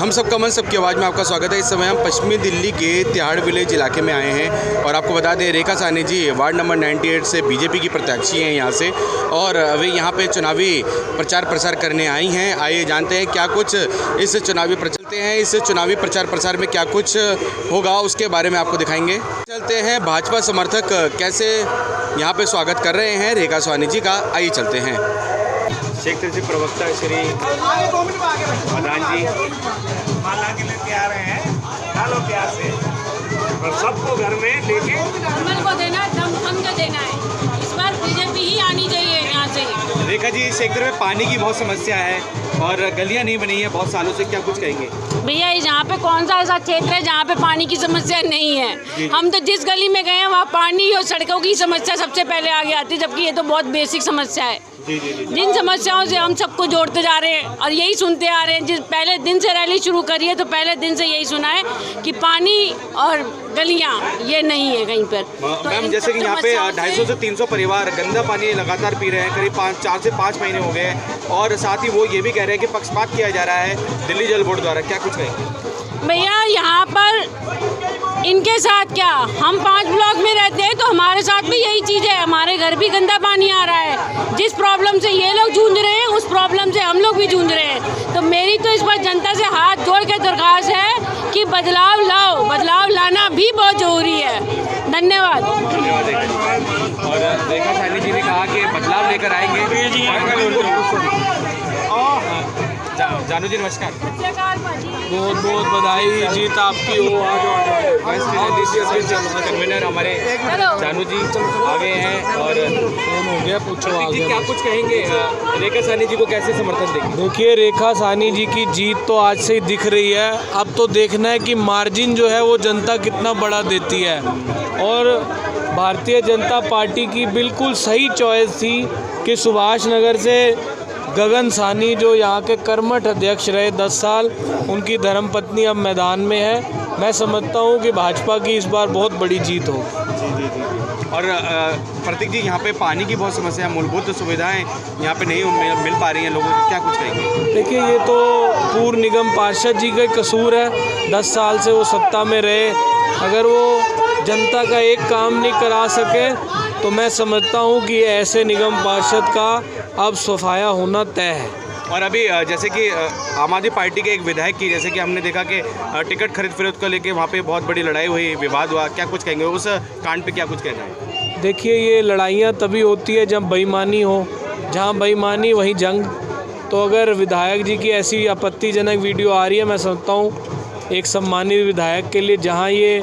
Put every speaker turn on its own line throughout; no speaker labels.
हम सबका मन सबकी आवाज़ में आपका स्वागत है। इस समय हम पश्चिमी दिल्ली के तिहाड़ विलेज इलाके में आए हैं और आपको बता दें रेखा साहनी जी वार्ड नंबर 98 से बीजेपी की प्रत्याशी हैं यहाँ से, और वे यहाँ पे चुनावी प्रचार प्रसार करने आई हैं। आइए जानते हैं क्या कुछ इस चुनावी प्रचार प्रसार में क्या कुछ होगा, उसके बारे में आपको दिखाएंगे। चलते हैं भाजपा समर्थक कैसे यहाँ पे स्वागत कर रहे हैं रेखा साहनी जी का, आइए चलते हैं। क्षेत्र से प्रवक्ता श्री मदान जी
माला के लेके आ रहे हैं, डालो प्यार से और सबको घर में लेके
कमल को देना, दम को देना है। इस बार बीजेपी ही आनी चाहिए यहाँ से।
रेखा जी, इस क्षेत्र में पानी की बहुत समस्या है और गलियां नहीं बनी है बहुत सालों से, क्या कुछ कहेंगे?
भैया यहाँ पे कौन सा ऐसा क्षेत्र है जहाँ पे पानी की समस्या नहीं है? हम तो जिस गली में गए हैं वहाँ पानी और सड़कों की समस्या सबसे पहले आगे आती है, जबकि ये तो बहुत बेसिक समस्या है। जिन समस्याओं से हम सबको जोड़ते जा रहे हैं और यही सुनते आ रहे हैं। जिस पहले दिन से रैली शुरू करी है तो पहले दिन से यही सुना है कि पानी और गलियां ये नहीं है कहीं पर।
तो मैम जैसे कि यहाँ पे 250 से 300 परिवार गंदा पानी लगातार पी रहे हैं, करीब 4 से 5 महीने हो गए, और साथ ही वो ये भी कह रहे हैं कि पक्षपात किया जा रहा है दिल्ली जल बोर्ड द्वारा, क्या कुछ कहेंगे?
भैया यहाँ पर इनके साथ क्या, हम 5 ब्लॉक में रहते हैं तो हमारे साथ भी यही चीज़ है। हमारे घर भी गंदा पानी आ रहा है। जिस प्रॉब्लम से ये लोग जूझ रहे हैं उस प्रॉब्लम से हम लोग भी जूझ रहे हैं। तो मेरी तो इस बार जनता से हाथ जोड़ के दरख्वास्त है कि बदलाव लाओ, बदलाव लाना भी बहुत जरूरी है। धन्यवाद।
और रेखा साहनी जी ने कहा कि बदलाव लेकर आएंगे। जानू जी नमस्कार।
बहुत बहुत बधाई, जीत आपकी हो।
कन्वीनर हमारे जानू जी आ गए हैं और
फोन हो गया, पूछो आगे।
क्या कुछ कहेंगे रेखा साहनी जी को, कैसे समर्थन देंगे?
देखिए, रेखा साहनी जी की जीत तो आज से ही दिख रही है। अब तो देखना है कि मार्जिन जो है वो जनता कितना बड़ा देती है। और भारतीय जनता पार्टी की बिल्कुल सही चॉइस थी कि सुभाष नगर से गगन साहनी जो यहाँ के कर्मठ अध्यक्ष रहे 10 साल, उनकी धर्मपत्नी अब मैदान में है। मैं समझता हूँ कि भाजपा की इस बार बहुत बड़ी जीत हो।
और प्रतीक जी, यहाँ पे पानी की बहुत समस्या है, मूलभूत सुविधाएं यहाँ पे नहीं मिल पा रही हैं लोगों को, क्या कुछ कहेंगे?
देखिए, ये तो पूर्व निगम पार्षद जी का कसूर है। 10 साल से वो सत्ता में रहे, अगर वो जनता का एक काम नहीं करा सके तो मैं समझता हूँ कि ऐसे निगम पार्षद का अब सफाया होना तय है।
और अभी जैसे कि आम आदमी पार्टी के एक विधायक की, जैसे कि हमने देखा कि टिकट खरीद फरोख्त को लेके वहाँ पे बहुत बड़ी लड़ाई हुई, विवाद हुआ, क्या कुछ कहेंगे उस कांड पे, क्या कुछ कहना है?
देखिए, ये लड़ाइयाँ तभी होती है जब बेईमानी हो, जहाँ बेईमानी वहीं जंग। तो अगर विधायक जी की ऐसी आपत्तिजनक वीडियो आ रही है, मैं समझता हूँ एक सम्मानित विधायक के लिए जहाँ ये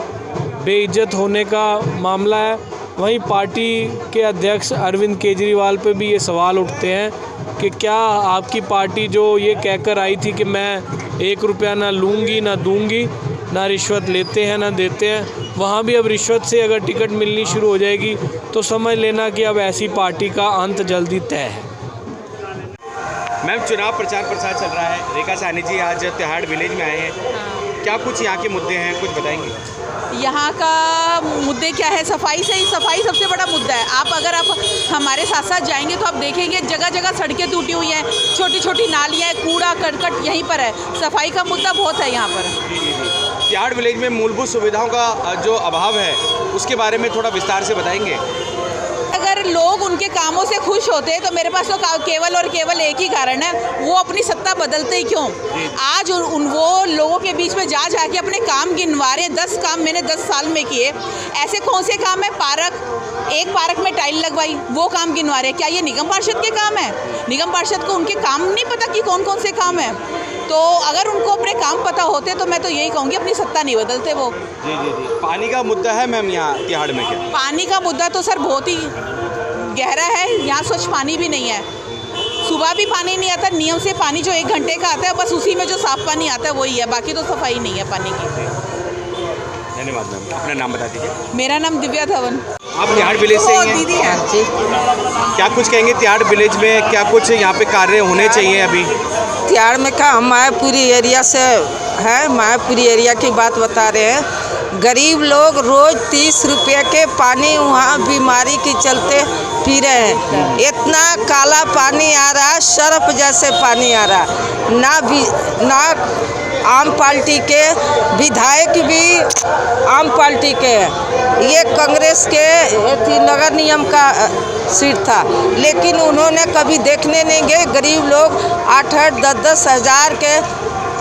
बेइज्जत होने का मामला है, वहीं पार्टी के अध्यक्ष अरविंद केजरीवाल पे भी ये सवाल उठते हैं कि क्या आपकी पार्टी जो ये कहकर आई थी कि मैं 1 रुपया ना लूँगी ना दूँगी, ना रिश्वत लेते हैं ना देते हैं, वहाँ भी अब रिश्वत से अगर टिकट मिलनी शुरू हो जाएगी तो समझ लेना कि अब ऐसी पार्टी का अंत जल्दी तय है।
मैम, चुनाव प्रचार प्रसार चल रहा है, रेखा साहनी जी आज तिहाड़ विलेज में आए हैं, क्या कुछ यहाँ के मुद्दे हैं, कुछ बताएंगे?
यहाँ का मुद्दे क्या है? सफाई से ही, सफाई सबसे बड़ा मुद्दा है। आप हमारे साथ साथ जाएंगे तो आप देखेंगे जगह जगह सड़कें टूटी हुई हैं, छोटी छोटी नालियाँ, कूड़ा करकट यहीं पर है। सफाई का मुद्दा बहुत है यहाँ पर।
तिहाड़ विलेज में मूलभूत सुविधाओं का जो अभाव है उसके बारे में थोड़ा विस्तार से बताएंगे।
अगर लोग उनके कामों से खुश होते तो मेरे पास तो केवल और केवल एक ही कारण है, वो अपनी सत्ता बदलते ही क्यों? आज वो लोगों के बीच में जा जाके अपने काम गिनवा रहे हैं। 10 काम मैंने 10 साल में किए। ऐसे कौन से काम है? एक पार्क में टाइल लगवाई, वो काम गिनवा रहे हैं। क्या ये निगम पार्षद के काम है? निगम पार्षद को उनके काम नहीं पता कि कौन कौन से काम है? तो अगर उनको अपने काम पता होते तो मैं तो यही कहूँगी अपनी सत्ता नहीं बदलते वो।
जी। पानी का मुद्दा है मैम यहाँ तिहाड़ में? क्या
पानी का मुद्दा तो सर बहुत ही गहरा है। यहाँ स्वच्छ पानी भी नहीं है, सुबह भी पानी नहीं आता। नियम से पानी जो 1 घंटे का आता है, बस उसी में जो साफ पानी आता है वही है, बाकी तो सफाई नहीं है पानी की।
धन्यवाद मैम, अपना नाम बता दीजिए।
मेरा नाम दिव्या धवन।
आप तिहाड़ विलेज से ही हैं?
दीदी है जी।
क्या कुछ कहेंगे तिहाड़ विलेज में, क्या कुछ यहाँ पे कार्य होने चाहिए अभी?
तिहाड़ में क्या, हम मायापुरी एरिया से है, मायापुरी एरिया की बात बता रहे हैं। गरीब लोग रोज 30 रुपये के पानी वहाँ बीमारी के चलते पी रहे हैं। इतना काला पानी आ रहा है, सर्फ जैसे पानी आ रहा है। ना आम पार्टी के विधायक भी आम पार्टी के हैं। ये कांग्रेस के थी नगर निगम का सीट था, लेकिन उन्होंने कभी देखने नहीं गए। गरीब लोग 8-8, 10-10 हज़ार के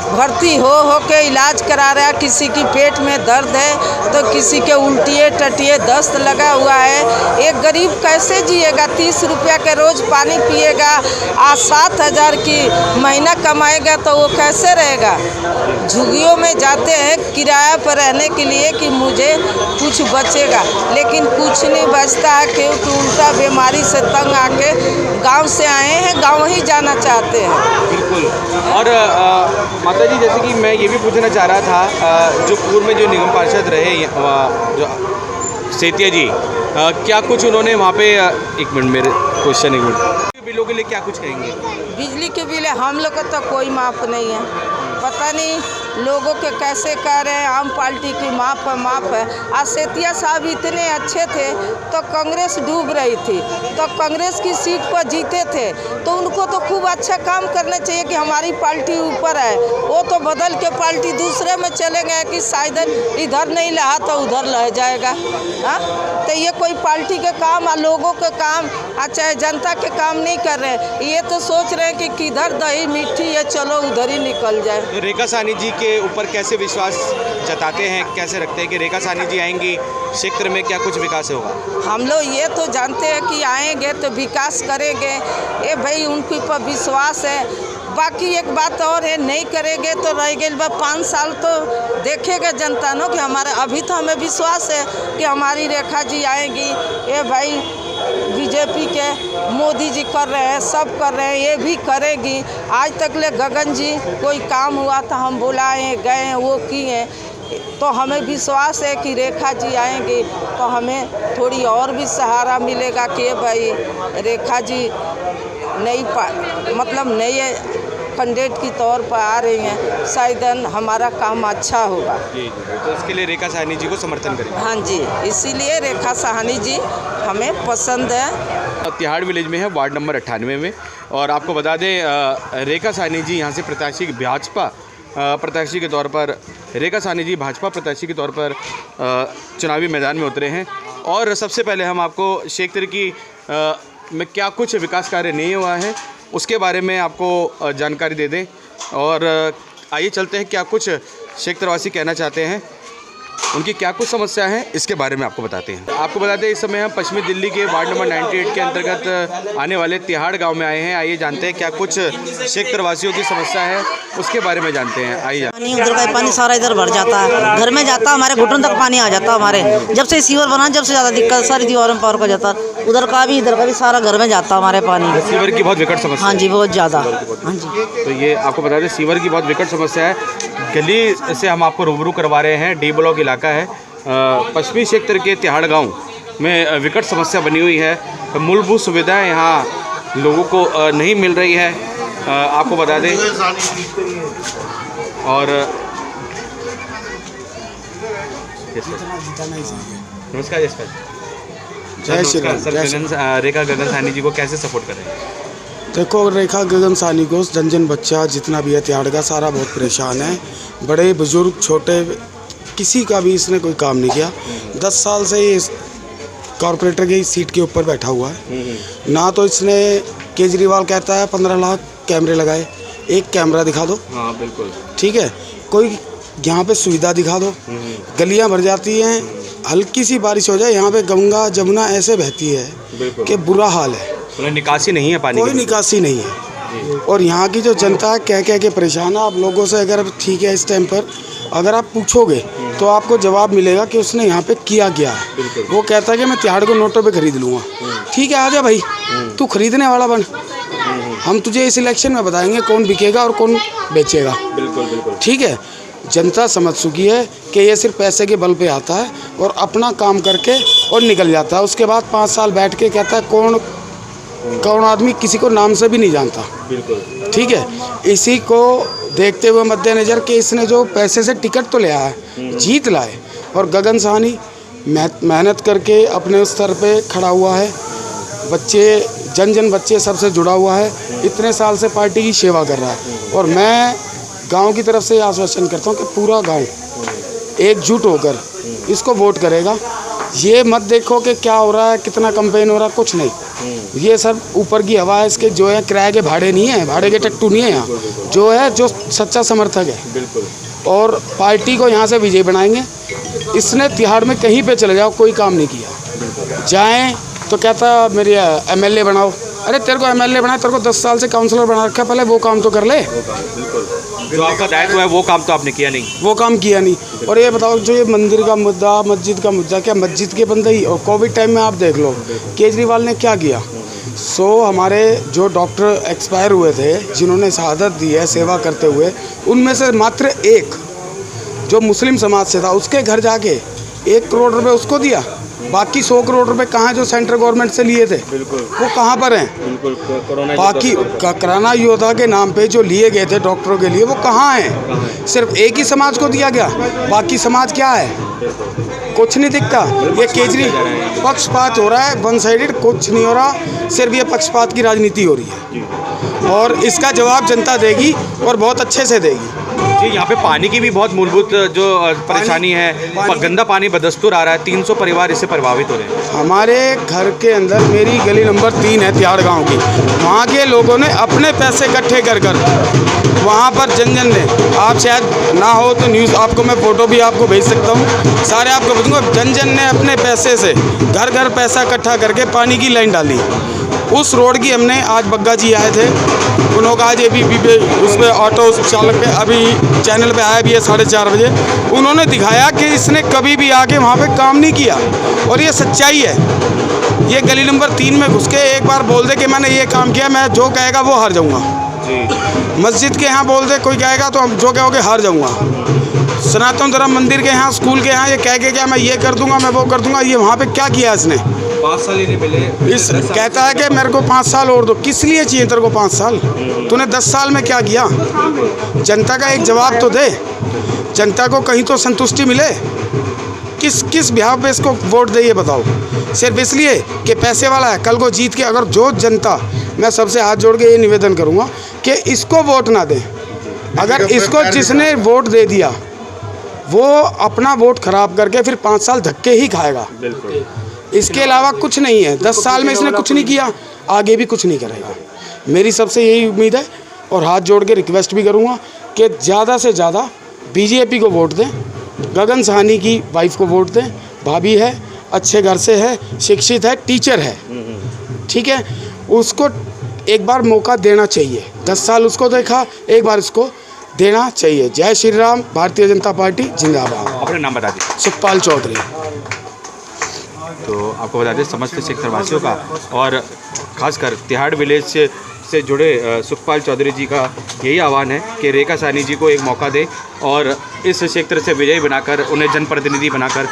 भर्ती हो के इलाज करा रहा है। किसी की पेट में दर्द है तो किसी के उल्टिए टटिए दस्त लगा हुआ है। एक गरीब कैसे जिएगा? 30 रुपया के रोज़ पानी पिएगा, आज 7,000 की महीना कमाएगा तो वो कैसे रहेगा? झुग्गियों में जाते हैं किराया पर रहने के लिए कि मुझे कुछ बचेगा, लेकिन कुछ नहीं बचता है, क्योंकि उल्टा बीमारी से तंग आके गांव से आए हैं, गांव ही जाना चाहते हैं।
बिल्कुल। और माता जी, जैसे कि मैं ये भी पूछना चाह रहा था, जो पूर्व में जो निगम पार्षद रहे जो सेतिया जी, क्या कुछ उन्होंने वहाँ पे, एक मिनट मेरे क्वेश्चन, एक मिनट, बिलों के लिए क्या कुछ कहेंगे?
बिजली के बिल हम लोग को तो कोई माफ़ नहीं है, पता नहीं लोगों के कैसे कह रहे हैं आम पार्टी की माफ़ है। आज सेतिया साहब इतने अच्छे थे तो कांग्रेस डूब रही थी, तो कांग्रेस की सीट पर जीते थे, तो उनको तो खूब अच्छा काम करना चाहिए कि हमारी पार्टी ऊपर है। वो तो बदल के पार्टी दूसरे में चले गए कि शायद इधर नहीं रहा तो उधर रह जाएगा। हाँ, तो ये कोई पार्टी के काम और लोगों के काम चाहे जनता के काम नहीं कर रहे। ये तो सोच रहे हैं कि किधर दही मीठी है, चलो उधर ही निकल जाए।
तो रेखा साहनी जी के ऊपर कैसे विश्वास जताते हैं, कैसे रखते हैं कि रेखा साहनी जी आएंगी, क्षेत्र में क्या कुछ विकास होगा?
हम लोग ये तो जानते हैं कि आएंगे तो विकास करेंगे, ये भाई उनके ऊपर विश्वास है। बाकी एक बात और है, नहीं करेंगे तो रह गए 5 साल तो देखेगा जनता नो कि हमारे, अभी तो हमें विश्वास है कि हमारी रेखा जी आएंगी। ये भाई बीजेपी के मोदी जी कर रहे हैं, सब कर रहे हैं, ये भी करेगी। आज तक ले गगन जी कोई काम हुआ था हम बुलाए गए, वो किए, तो हमें विश्वास है कि रेखा जी आएंगी तो हमें थोड़ी और भी सहारा मिलेगा कि भाई रेखा जी नई नए कैंडिडेट की तौर पर आ रही हैं, शायद हमारा काम अच्छा होगा।
जी, तो इसके लिए रेखा साहनी जी को समर्थन करेंगे?
हाँ जी, इसीलिए रेखा साहनी जी हमें पसंद है।
तिहाड़ विलेज में है, वार्ड नंबर 98 में। और आपको बता दें, रेखा साहनी जी यहाँ से प्रत्याशी भाजपा प्रत्याशी के तौर पर, रेखा साहनी जी भाजपा प्रत्याशी के तौर पर चुनावी मैदान में उतरे हैं। और सबसे पहले हम आपको क्षेत्र की में क्या कुछ विकास कार्य नहीं हुआ है उसके बारे में आपको जानकारी दे दें। और आइए चलते हैं क्या कुछ क्षेत्रवासी कहना चाहते हैं, उनकी क्या कुछ समस्या है इसके बारे में आपको बताते हैं। आपको बताते हैं इस समय हम पश्चिमी दिल्ली के वार्ड नंबर 98 के अंतर्गत आने वाले तिहाड़ गांव में आए हैं। आइए जानते हैं क्या कुछ क्षेत्रवासियों की समस्या है उसके बारे में जानते हैं। आइए।
पानी उधर का पानी सारा इधर भर जाता है, घर में जाता है, हमारे घुटन तक पानी आ जाता है। हमारे जब से सीवर बना जब से ज़्यादा दिक्कत, सारी दीवारों में पावर का जाता है, उधर का भी इधर का भी सारा घर में जाता है हमारे पानी।
सीवर की बहुत विकट समस्या?
हाँ जी, बहुत ज़्यादा। हाँ जी,
तो ये आपको बता दें सीवर की बहुत विकट समस्या है। गली से हम आपको रूबरू करवा रहे हैं, डी ब्लॉक इलाका है, पश्चिमी क्षेत्र के तिहाड़ गांव में विकट समस्या बनी हुई है। मूलभूत सुविधाएं यहाँ लोगों को नहीं मिल रही है, आपको बता दें। और नमस्कार
जय श्री राम।
सर, रेखा गगन साहनी जी को कैसे सपोर्ट कर रहे हैं?
देखो, रेखा गगन साहनी को जन बच्चा जितना भी है तिहाड़ का सारा बहुत परेशान है। बड़े बुजुर्ग छोटे किसी का भी इसने कोई काम नहीं किया। 10 साल से ये कॉरपोरेटर की सीट के ऊपर बैठा हुआ है। ना तो इसने, केजरीवाल कहता है 15 लाख कैमरे लगाए, एक कैमरा दिखा दो।
हाँ बिल्कुल,
ठीक है, कोई यहाँ पे सुविधा दिखा दो। गलियाँ भर जाती हैं, हल्की सी बारिश हो जाए यहाँ पे गंगा जमुना ऐसे बहती है कि बुरा हाल है।
निकासी नहीं है पानी,
कोई निकासी नहीं है। और यहाँ की जो जनता है कह के परेशान है। आप लोगों से अगर ठीक है इस टाइम पर अगर आप पूछोगे तो आपको जवाब मिलेगा कि उसने यहाँ पे किया क्या है। वो कहता है कि मैं तिहाड़ को नोटों पे खरीद लूँगा। ठीक है, आ जा भाई, तू खरीदने वाला बन, हम तुझे इस इलेक्शन में बताएंगे कौन बिकेगा और कौन बेचेगा।
बिल्कुल।
ठीक है, जनता समझ चुकी है कि ये सिर्फ पैसे के बल पे आता है और अपना काम करके और निकल जाता है। उसके बाद 5 साल बैठ के कहता है कौन आदमी किसी को नाम से भी नहीं जानता।
बिल्कुल,
ठीक है, इसी को देखते हुए मद्देनज़र कि इसने जो पैसे से टिकट तो लिया है, जीत लाए, और गगन साहनी मेहनत करके अपने स्तर पे खड़ा हुआ है। बच्चे जन बच्चे सबसे जुड़ा हुआ है, इतने साल से पार्टी की सेवा कर रहा है। और मैं गांव की तरफ से आश्वासन करता हूँ कि पूरा गांव एकजुट होकर इसको वोट करेगा। ये मत देखो कि क्या हो रहा है, कितना कंपेन हो रहा है, कुछ नहीं। ये सब ऊपर की हवा है। इसके जो है किराए के भाड़े नहीं है, भाड़े के टट्टू नहीं है यहाँ। जो है जो सच्चा समर्थक है
बिल्कुल,
और पार्टी को यहाँ से विजयी बनाएंगे। इसने तिहाड़ में कहीं पे चले जाओ कोई काम नहीं किया। जाएं तो कहता मेरे एमएलए बनाओ। अरे तेरे को एमएलए बनाए, तेरे को 10 साल से काउंसलर बना रखा, पहले वो काम तो कर ले।
जो आपका दायित्व है वो काम तो आपने किया नहीं,
वो काम किया नहीं। और ये बताओ जो ये मंदिर का मुद्दा, मस्जिद का मुद्दा, क्या मस्जिद के बंदे ही, और कोविड टाइम में आप देख लो केजरीवाल ने क्या किया। हमारे जो डॉक्टर एक्सपायर हुए थे, जिन्होंने शहादत दी है सेवा करते हुए, उनमें से मात्र एक जो मुस्लिम समाज से था, उसके घर जाके 1 करोड़ रुपए उसको दिया। बाकी 100 करोड़ रुपए कहाँ जो सेंट्रल गवर्नमेंट से लिए थे,
बिल्कुल,
वो कहाँ पर हैं?
बिल्कुल, कोरोना
बाकी कोरोना योद्धा के नाम पे जो लिए गए थे डॉक्टरों के लिए, वो कहाँ हैं? सिर्फ एक ही समाज को दिया गया, बाकी समाज क्या है? कुछ नहीं दिखता। ये केजरी पक्षपात हो रहा है, वन साइडेड, कुछ नहीं हो रहा, सिर्फ ये पक्षपात की राजनीति हो रही है और इसका जवाब जनता देगी और बहुत अच्छे से देगी।
जी, यहाँ पे पानी की भी बहुत मूलभूत जो परेशानी है, गंदा पानी बदस्तूर आ रहा है, 300 परिवार इससे प्रभावित हो रहे हैं।
हमारे घर के अंदर, मेरी गली नंबर 3 है तिहाड़ गांव की, वहाँ के लोगों ने अपने पैसे इकट्ठे कर वहाँ पर जन ने, आप शायद ना हो तो न्यूज़ आपको मैं फ़ोटो भी आपको भेज सकता हूँ, सारे आपको भेजूँगा। जन ने अपने पैसे से घर घर पैसा इकट्ठा करके पानी की लाइन डाली। उस रोड की हमने आज बग्गा जी आए थे, उन्होंने कहा आज ABP पे उस पर ऑटो चालक पे अभी चैनल पे आया भी है 4:30 बजे, उन्होंने दिखाया कि इसने कभी भी आके वहाँ पे काम नहीं किया और ये सच्चाई है। ये गली नंबर 3 में घुस के एक बार बोल दे कि मैंने ये काम किया, मैं जो कहेगा वो हार जाऊँगा। मस्जिद के यहाँ बोल दे कोई कहेगा तो हम जो कहोगे हार जाऊँगा। सनातन धर्म मंदिर के यहाँ, स्कूल के यहाँ ये कह के क्या मैं ये कर दूँगा, मैं वो कर दूँगा। ये वहाँ पे क्या किया इसने?
5 साल ही नहीं मिले।
इस कहता है कि मेरे को 5 साल और दो। किस लिए चाहिए तेरे को 5 साल? तूने 10 साल में क्या किया? जनता का एक जवाब तो दे, जनता को कहीं तो संतुष्टि मिले। किस बिहाव पे इसको वोट दे ये बताओ? सिर्फ इसलिए कि पैसे वाला है। कल को जीत के अगर जो जनता, मैं सबसे हाथ जोड़ के ये निवेदन करूँगा कि इसको वोट ना दें। अगर इसको जिसने वोट दे दिया वो अपना वोट खराब करके फिर 5 साल धक्के ही खाएगा। इसके अलावा कुछ नहीं है। 10 साल में इसने कुछ नहीं किया, आगे भी कुछ नहीं करेगा। मेरी सबसे यही उम्मीद है और हाथ जोड़ के रिक्वेस्ट भी करूँगा कि ज़्यादा से ज़्यादा BJP को वोट दें। गगन सहानी की वाइफ को वोट दें। भाभी है, अच्छे घर से है, शिक्षित है, टीचर है, ठीक है, उसको एक बार मौका देना चाहिए। 10 साल उसको देखा, एक बार इसको देना चाहिए। जय श्री राम, भारतीय जनता पार्टी जिंदाबाद।
अपना नाम बता दीजिए।
सुखपाल चौधरी।
तो आपको बता दें समस्त क्षेत्रवासियों का और खासकर तिहाड़ विलेज से जुड़े सुखपाल चौधरी जी का यही आह्वान है कि रेखा साहनी जी को एक मौका दें और इस क्षेत्र से विजयी बनाकर उन्हें जनप्रतिनिधि बनाकर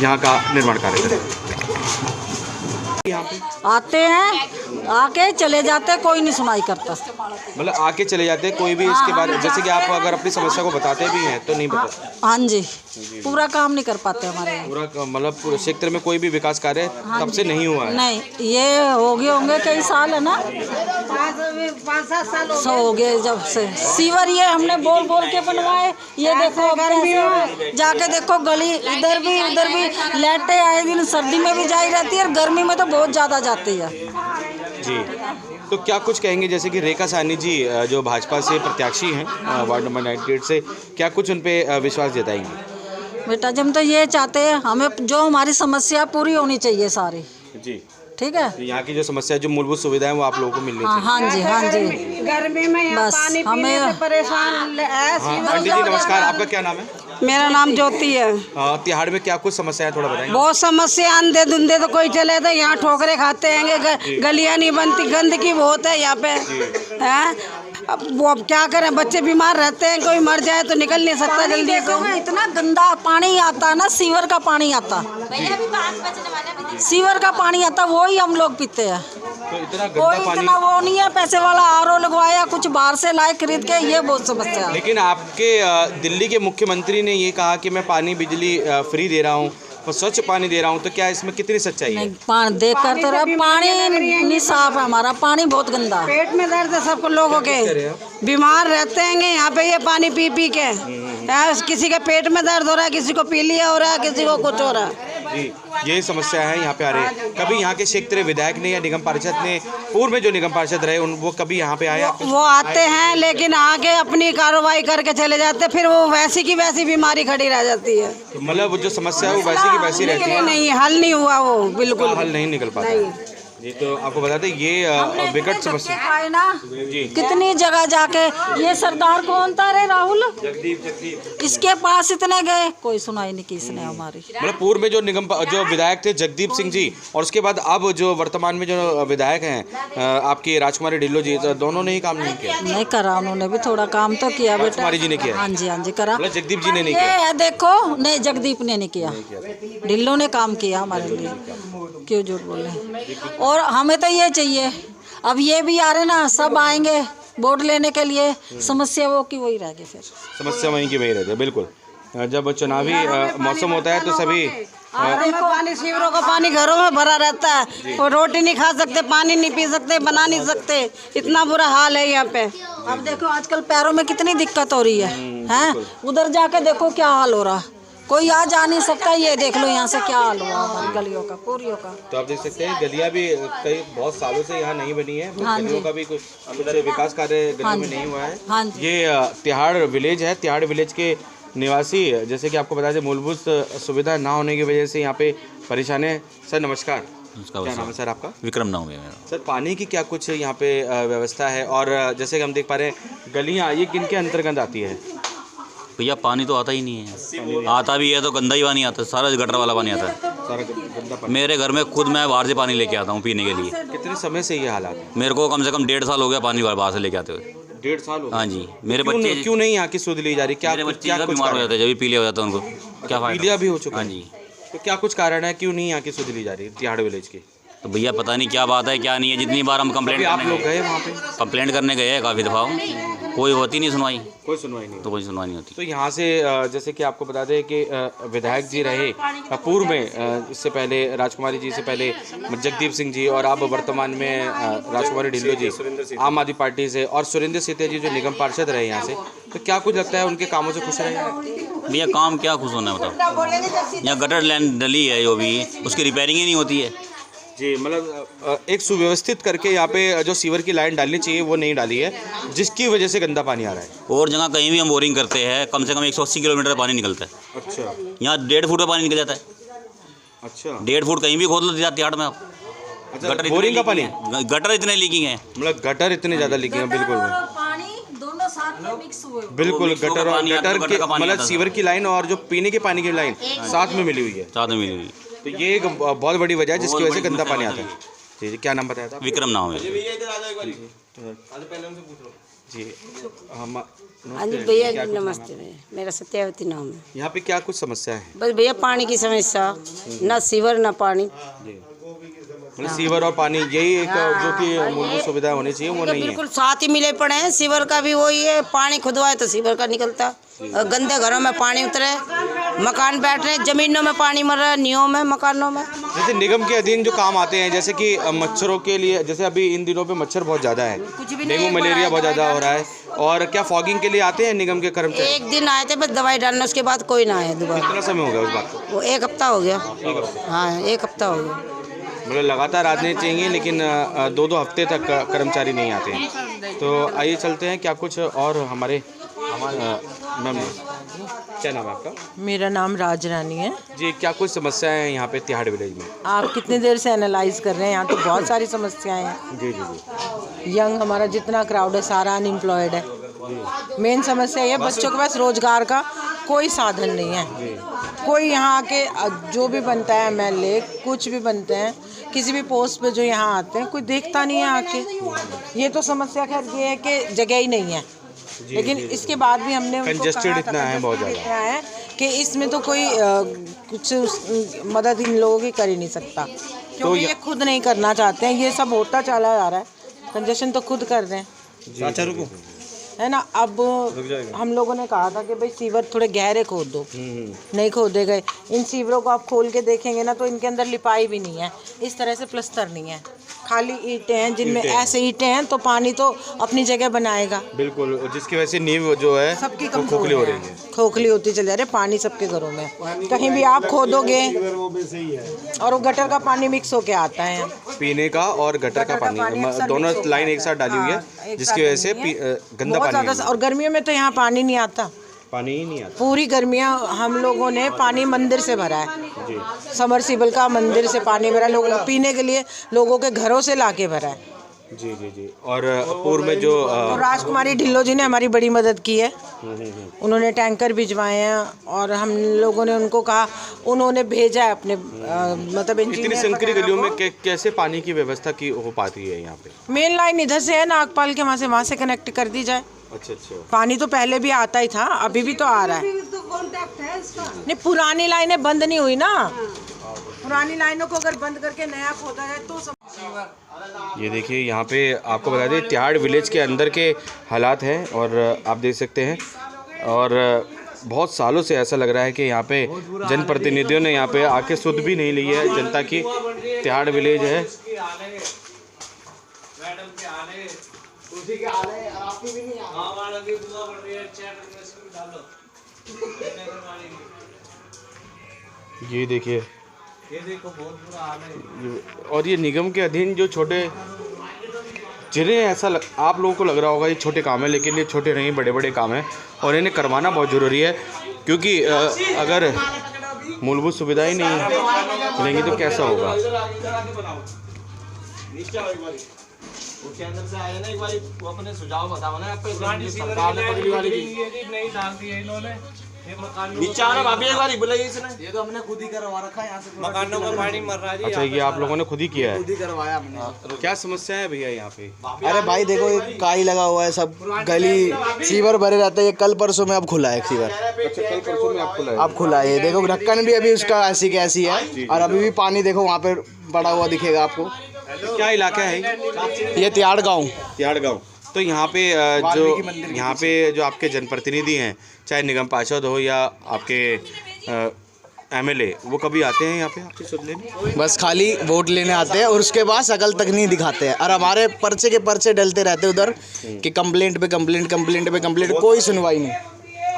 यहाँ का निर्माण कार्य करें।
आते हैं, आके चले जाते, कोई नहीं सुनाई करता।
मतलब आके चले जाते हैं, कोई भी इसके बारे में, जैसे कि आप अगर अपनी समस्या को बताते भी हैं तो नहीं पता।
हाँ जी, पूरा काम नहीं कर पाते हमारे यहाँ।
पूरा मतलब पूरे क्षेत्र में कोई भी विकास कार्य तब से नहीं हुआ है।
नहीं, ये हो गए होंगे कई साल है ना, 5-7 साल हो गए जब से। सीवर ये हमने बोल बोल के बनवाए। ये देखो जाके देखो गली, इधर भी उधर भी लाइटें आए दिन सर्दी में भी जाई रहती है और गर्मी में तो बहुत ज़्यादा जाती है
जी। तो क्या कुछ कहेंगे, जैसे कि रेखा साहनी जी जो भाजपा से प्रत्याशी हैं वार्ड नंबर 98 से, क्या कुछ उन पे विश्वास जताएंगे?
बेटा हम तो ये चाहते हैं, हमें जो हमारी समस्या पूरी होनी चाहिए सारी,
जी
ठीक है।
यहाँ की जो समस्या, जो मूलभूत सुविधाएं वो आप लोगों को मिलनी चाहिए।
हाँ जी, हाँ जी।
गर्मी में
बस
पानी
हमें
पीने से परेशान।
आंटी जी नमस्कार, आपका क्या नाम है?
मेरा नाम ज्योति है।
तिहाड़ में क्या कुछ समस्या है, थोड़ा बताएंगे।
बहुत समस्या, अंधे धुंधे तो कोई चले तो यहाँ ठोकरे खाते हैं, गलियाँ नहीं बनती, गंदगी बहुत है यहाँ पे हैं। अब वो अब क्या करें, बच्चे बीमार रहते हैं, कोई मर जाए तो निकल नहीं सकता जल्दी से।
इतना गंदा पानी आता है ना, सीवर का पानी आता, सीवर का पानी आता, वो ही हम लोग पीते हैं।
तो इतना
कोई
गंदा पानी,
इतना वो नहीं है, पैसे वाला RO लगवाया, कुछ बाहर से लाए खरीद के, ये बहुत समस्या है।
लेकिन आपके दिल्ली के मुख्यमंत्री ने ये कहा कि मैं पानी बिजली फ्री दे रहा हूँ, स्वच्छ पानी दे रहा हूँ, तो क्या इसमें कितनी सच्चाई है?
नहीं पानी देख कर तो रहा, पानी नहीं साफ है, हमारा पानी बहुत गंदा है।
पेट में दर्द है सबको, लोगों के बीमार रहते हैं यहाँ पे ये पानी पी पी के। किसी के पेट में दर्द हो रहा है, किसी को पीलिया हो रहा है, किसी को कुछ हो रहा है।
जी, ये समस्या है यहाँ पे आ रही है। कभी यहाँ के क्षेत्रीय विधायक ने या निगम पार्षद ने, पूर्व में जो निगम पार्षद रहे वो कभी यहाँ पे आए?
वो आते हैं लेकिन आके अपनी कार्रवाई करके चले जाते, फिर वो वैसी की वैसी बीमारी खड़ी रह जाती है।
तो मतलब वो जो समस्या है वो वैसी की वैसी रहती है,
नहीं हल नहीं हुआ, वो बिल्कुल
हल नहीं निकल पाता। जी, तो आपको बता दें ये विकट समस्या
है ना।
जी,
कितनी जगह जाके, ये सरदार कौन था रे राहुल,
जगदीप
इसके पास इतने गए, कोई सुनाई नहीं की इसने हमारी।
मतलब पूर्व में जो विधायक थे जगदीप सिंह जी, और उसके बाद अब जो वर्तमान में जो विधायक हैं आपके राजकुमारी ढिल्लो जी, तो दोनों ने ही काम नहीं किया?
नहीं करा, उन्होंने भी थोड़ा काम तो किया बेटा।
राजकुमारी जी ने किया?
हाँ जी, हाँ जी करा।
मतलब जगदीप जी ने नहीं
ये
किया?
है देखो, नहीं जगदीप ने नहीं किया, ढिल्लो ने काम किया हमारे लिए, क्यों झूठ बोल रहे। और हमें तो ये चाहिए, अब ये भी आ रहे ना, सब आएंगे वोट लेने के लिए, समस्या वो की वही रह गई, फिर
समस्या वहीं की वहीं रहती है। बिल्कुल, जब चुनावी मौसम होता है तो सभी
पानी, शिवरों का पानी घरों में भरा रहता है, और रोटी नहीं खा सकते, पानी नहीं पी सकते, बना नहीं सकते, इतना बुरा हाल है यहाँ पे।
अब देखो आजकल पैरों में कितनी दिक्कत हो रही है, हैं? उधर जाके देखो क्या हाल हो रहा, कोई आ जा नहीं सकता। ये देख लो यहाँ से क्या हाल हुआ हमारी गलियों का, पूरियों का।
तो आप देख सकते हैं गलियाँ भी कई बहुत सालों से यहाँ नहीं बनी है, गलियों का भी कुछ विकास कार्य गलियों में नहीं हुआ है।
हाँ जी।
ये तिहाड़ विलेज है, तिहाड़ विलेज के निवासी, जैसे कि आपको बता दें, मूलभूत सुविधा ना होने की वजह से यहाँ पे परेशान है। सर नमस्कार, क्या नाम है सर आपका?
विक्रम नाम है मेरा।
सर पानी की क्या कुछ यहाँ पे व्यवस्था है, और जैसे कि हम देख पा रहे हैं गलियाँ ये किन के अंतर्गत आती है?
भैया पानी तो आता ही नहीं है, आता भी है तो गंदा ही पानी आता है, सारा गटर वाला पानी आता है,
सारा गंदा पानी।
मेरे घर में खुद मैं बाहर से पानी लेके आता हूँ पीने के लिए।
कितने समय से ये हालात है?
मेरे को कम से कम 1.5 साल हो गया पानी बाहर से लेके आते हुए।
1.5 साल हो गया?
हाँ जी। मेरे बच्चे
क्यों नहीं यहाँ की सुध ली जा रही? क्या
मेरे बच्चे
क्या
का
कुछ
बीमार हो
कारण
जाते हैं, जब भी पीलिया हो जाता है उनको, क्या फायदा?
पीलिया भी हो चुका
हाँ
है?
जी।
तो क्या कुछ कारण है, क्यों नहीं यहाँ की सुध ली जा रही तिहाड़ विलेज की?
तो भैया पता नहीं क्या बात है क्या नहीं है, जितनी बार हम कंप्लेंट
आप लोग गए वहाँ पे?
कंप्लेंट करने गए हैं काफ़ी दफ़ा, कोई होती नहीं सुनवाई,
कोई सुनवाई नहीं।
तो कोई सुनवाई नहीं होती।
तो यहाँ से जैसे कि आपको बता दें कि विधायक जी रहे पूर्व में, इससे पहले राजकुमारी जी से पहले जगदीप सिंह जी, और अब वर्तमान में राजकुमारी ढिल्लो जी आम आदमी पार्टी से, और सुरेंद्र सीते जी जो निगम पार्षद रहे यहाँ से, तो क्या कुछ लगता है उनके कामों से खुश रहे?
भैया काम क्या खुश होना है बताओ, यहाँ गटर लाइन डली है जो भी, उसकी रिपेयरिंग ही नहीं होती है।
जी, मतलब एक सुव्यवस्थित करके यहाँ पे जो सीवर की लाइन डालनी चाहिए वो नहीं डाली है, जिसकी वजह से गंदा पानी आ रहा है।
और जगह कहीं भी हम बोरिंग करते हैं कम से कम 180 किलोमीटर पानी निकलता है।
अच्छा।
यहाँ 1.5 फुट का पानी निकल जाता है।
अच्छा,
1.5 फुट कहीं भी खोद लो तिहाड़ में आप।
अच्छा, बोरिंग का पानी?
गटर इतने लीकिंग है,
मतलब गटर इतने ज़्यादा लीकिंग है? बिल्कुल
पानी दोनों साथ में मिक्स हुए,
बिल्कुल, गटर और गटर के मतलब
आता
सीवर की लाइन और जो पीने के पानी की लाइन साथ में मिली हुई है।
साथ में मिली हुई।
तो ये एक बहुत बड़ी वजह है जिसकी वजह से गंदा पानी आता है। जी, क्या नाम बताया था?
विक्रम नाम है।
जी, हम
हाँ जी भैया, नमस्ते भैया, मेरा सत्यावती नाम है।
यहाँ पे क्या कुछ समस्या है?
बस भैया पानी की समस्या, ना सीवर ना पानी।
मतलब सीवर और पानी यही एक जो कि मूलभूत सुविधा होनी चाहिए वो नहीं है।
बिल्कुल साथ ही मिले पड़े हैं, सीवर का भी वही है, पानी खुदवाए तो सीवर का निकलता, और गंदे घरों में पानी उतरे, मकान बैठ रहे, जमीनों में पानी मर रहा है, नींवों में, मकानों में।
जैसे निगम के अधीन जो काम आते हैं, जैसे कि मच्छरों के लिए, जैसे अभी इन दिनों पे मच्छर बहुत ज़्यादा है, डेंगू मलेरिया बहुत ज़्यादा हो रहा है, और क्या फॉगिंग के लिए आते हैं निगम के कर्मचारी?
एक दिन आए थे बस दवाई डालने, उसके बाद कोई ना आया दोबारा।
कितना समय हो गया उस बात को?
वो 1 हफ्ता हो गया। हाँ 1 हफ्ता हो गया।
मतलब लगातार आने चाहिए, लेकिन 2-2 हफ्ते तक कर्मचारी नहीं आते हैं। तो आइए चलते हैं, क्या कुछ और हमारे मैम, क्या नाम है आपका?
मेरा नाम राज रानी है
जी। क्या कुछ समस्याएं हैं यहाँ पे तिहाड़ विलेज में?
आप कितनी देर से एनालाइज कर रहे हैं? यहाँ तो बहुत सारी समस्याएं हैं।
जी जी जी।
यंग हमारा जितना क्राउड है सारा अनएम्प्लॉयड है। मेन समस्या ये, बच्चों के पास रोजगार का कोई साधन नहीं है। कोई यहाँ आके जो भी बनता है MLA, कुछ भी बनते हैं किसी भी पोस्ट पे जो यहाँ आते हैं, कोई देखता नहीं है आके। ये तो समस्या खैर ये है कि जगह ही नहीं है, लेकिन इसके बाद भी हमने उनको कहा
इतना है बहुत ज़्यादा
है कि इसमें तो कोई कुछ मदद इन लोगों की कर ही नहीं सकता, क्योंकि ये खुद नहीं करना चाहते हैं। ये सब होता चला जा रहा है, कंजेशन तो खुद कर रहे हैं।
अच्छा रुको,
है ना। अब हम लोगों ने कहा था कि भाई सीवर थोड़े गहरे खोद दो, नहीं खोदे गए। इन सीवरों को आप खोल के देखेंगे ना तो इनके अंदर लिपाई भी नहीं है, इस तरह से प्लस्तर नहीं है, खाली ईंटें हैं जिनमें ऐसे ईंटें हैं तो पानी तो अपनी जगह बनाएगा।
बिल्कुल, जिसकी वजह से नींव जो है
सबकी
वो खोखली हो रही है,
खोखली होती चल जा रही है। पानी सबके घरों में, कहीं भी आप खोदोगे और वो गटर का पानी मिक्स होके आता है,
पीने का और गटर का पानी दोनों लाइन एक साथ डाली हुई है, जिसकी वजह से गंदा पानी है।
और गर्मियों में तो यहाँ पानी नहीं आता,
पानी ही नहीं आता।
पूरी गर्मियाँ हम लोगों ने पानी मंदिर से भरा है, समरसीबल का मंदिर से पानी भरा है, लोग पीने के लिए लोगों के घरों से लाके भरा है।
जी जी जी। और पूर्व में जो
तो राजकुमारी ढिल्लो जी ने हमारी बड़ी मदद की है, उन्होंने टैंकर भिजवाए हैं और हम लोगों ने उनको कहा, उन्होंने भेजा है अपने मतलब
इतनी संकरी गलियों में कैसे पानी की व्यवस्था की हो पाती है यहाँ पे?
मेन लाइन इधर से है नागपाल के, वहाँ से कनेक्ट कर दी जाए।
अच्छा अच्छा।
पानी तो पहले भी आता ही था, अभी भी तो आ रहा है। नहीं, पुरानी लाइनें बंद नहीं हुई ना, पुरानी लाइनों को अगर बंद करके नया खोदा जाए तो
ये देखिए यहाँ पे आपको बता दें तिहाड़ विलेज के अंदर के हालात हैं और आप देख सकते हैं। और बहुत सालों से ऐसा लग रहा है कि यहाँ पे जनप्रतिनिधियों ने यहाँ पे आके सुध भी नहीं ली है जनता की। तिहाड़ विलेज है, ये देखिए, ये देखो बहुत बुरा हाल है। और ये निगम के अधीन जो छोटे, जिन्हें ऐसा आप लोगों को लग रहा होगा ये छोटे काम है, लेकिन ये छोटे नहीं, बड़े बड़े काम हैं और इन्हें करवाना बहुत ज़रूरी है, क्योंकि अगर मूलभूत सुविधा ही नहीं मिलेंगी तो कैसा होगा।
उसके अंदर से आए ना एक बार, वो अपने सुझाव बताओ ना, सरकार ने पगड़ी वाली नहीं डाल दी है इन्होंने, नीचे आना भाभी एक बार बुलाइए इसने। ये तो हमने खुद ही करवा रखा है, यहाँ से मकानों का पानी मर रहा है।
अच्छा, ये आप लोगों ने खुद ही किया है?
खुद ही करवाया हमने।
क्या समस्या है भैया यहाँ पे?
अरे भाई देखो, एक काई लगा हुआ है, सब गली सीवर भरे रहते हैं। कल परसों में अब खुला है सीवर।
अच्छा, कल परसों में आप खुला है?
अब खुला है, देखो ढक्कन भी अभी उसका ऐसी कैसी है, और अभी भी पानी देखो वहाँ पे पड़ा हुआ दिखेगा आपको।
क्या इलाका है
ये? तिहाड़ गाँव।
तिहाड़ गाँव। तो यहाँ पे जो आपके जनप्रतिनिधि हैं, चाहे निगम पार्षद हो या आपके एमएलए, वो कभी आते हैं यहाँ पे आपकी सुध लेने?
बस खाली वोट लेने आते हैं और उसके बाद शकल तक नहीं दिखाते हैं, और हमारे पर्चे के पर्चे डलते रहते हैं उधर कि कंप्लेंट पे कंप्लेंट, कंप्लेंट पे कंप्लेंट, कोई सुनवाई नहीं।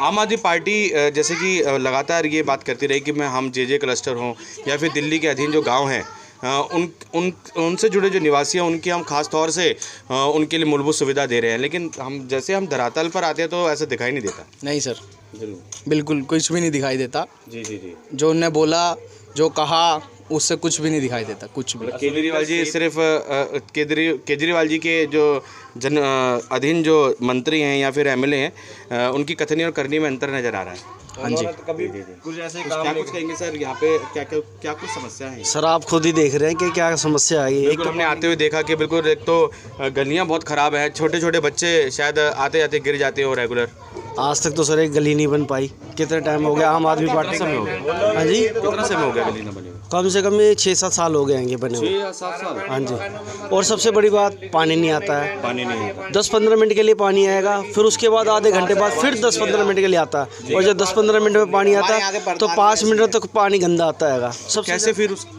आम आदमी पार्टी जैसे कि लगातार ये बात करती रही कि मैं हम जे क्लस्टर हों या फिर दिल्ली के अधीन जो गाँव हैं, उनसे जुड़े जो निवासी हैं उनकी हम खास तौर से उनके लिए मूलभूत सुविधा दे रहे हैं, लेकिन हम जैसे हम धरातल पर आते हैं तो ऐसा दिखाई नहीं देता।
नहीं सर, बिल्कुल कुछ भी नहीं दिखाई देता।
जी जी जी।
जो उन्होंने बोला, जो कहा, उससे कुछ भी नहीं दिखाई देता, कुछ भी।
केजरीवाल जी सिर्फ केजरीवाल जी के जो अधीन जो मंत्री हैं या फिर एमएलए हैं, उनकी कथनी और करनी में अंतर नज़र आ रहा है।
हाँ जी।
कभी कुछ ऐसे क्या कुछ कहेंगे सर, यहाँ पे क्या कुछ समस्या है?
सर आप खुद ही देख रहे हैं कि क्या समस्या है।
एक तो हमने आते हुए देखा कि बिल्कुल एक तो गलियाँ बहुत ख़राब है, छोटे छोटे बच्चे शायद आते जाते गिर जाते हो रेगुलर।
आज तक तो सर एक गली नहीं बन पाई। कितना टाइम हो गया आम आदमी पार्टी
समय हो गया?
हाँ जी,
कितना समय हो गया गली न बने?
कम से कम ये 6-7 साल हो गए हैं ये बने हुए।
6-7 साल?
हाँ जी। और सबसे बड़ी बात, पानी नहीं आता है।
पानी नहीं आता।
10-15 मिनट के लिए पानी आएगा, फिर उसके बाद आधे घंटे बाद फिर 10-15 मिनट के लिए आता है, और जब 10-15 मिनट में पानी आता है तो 5 मिनट तक पानी गंदा आता है। सब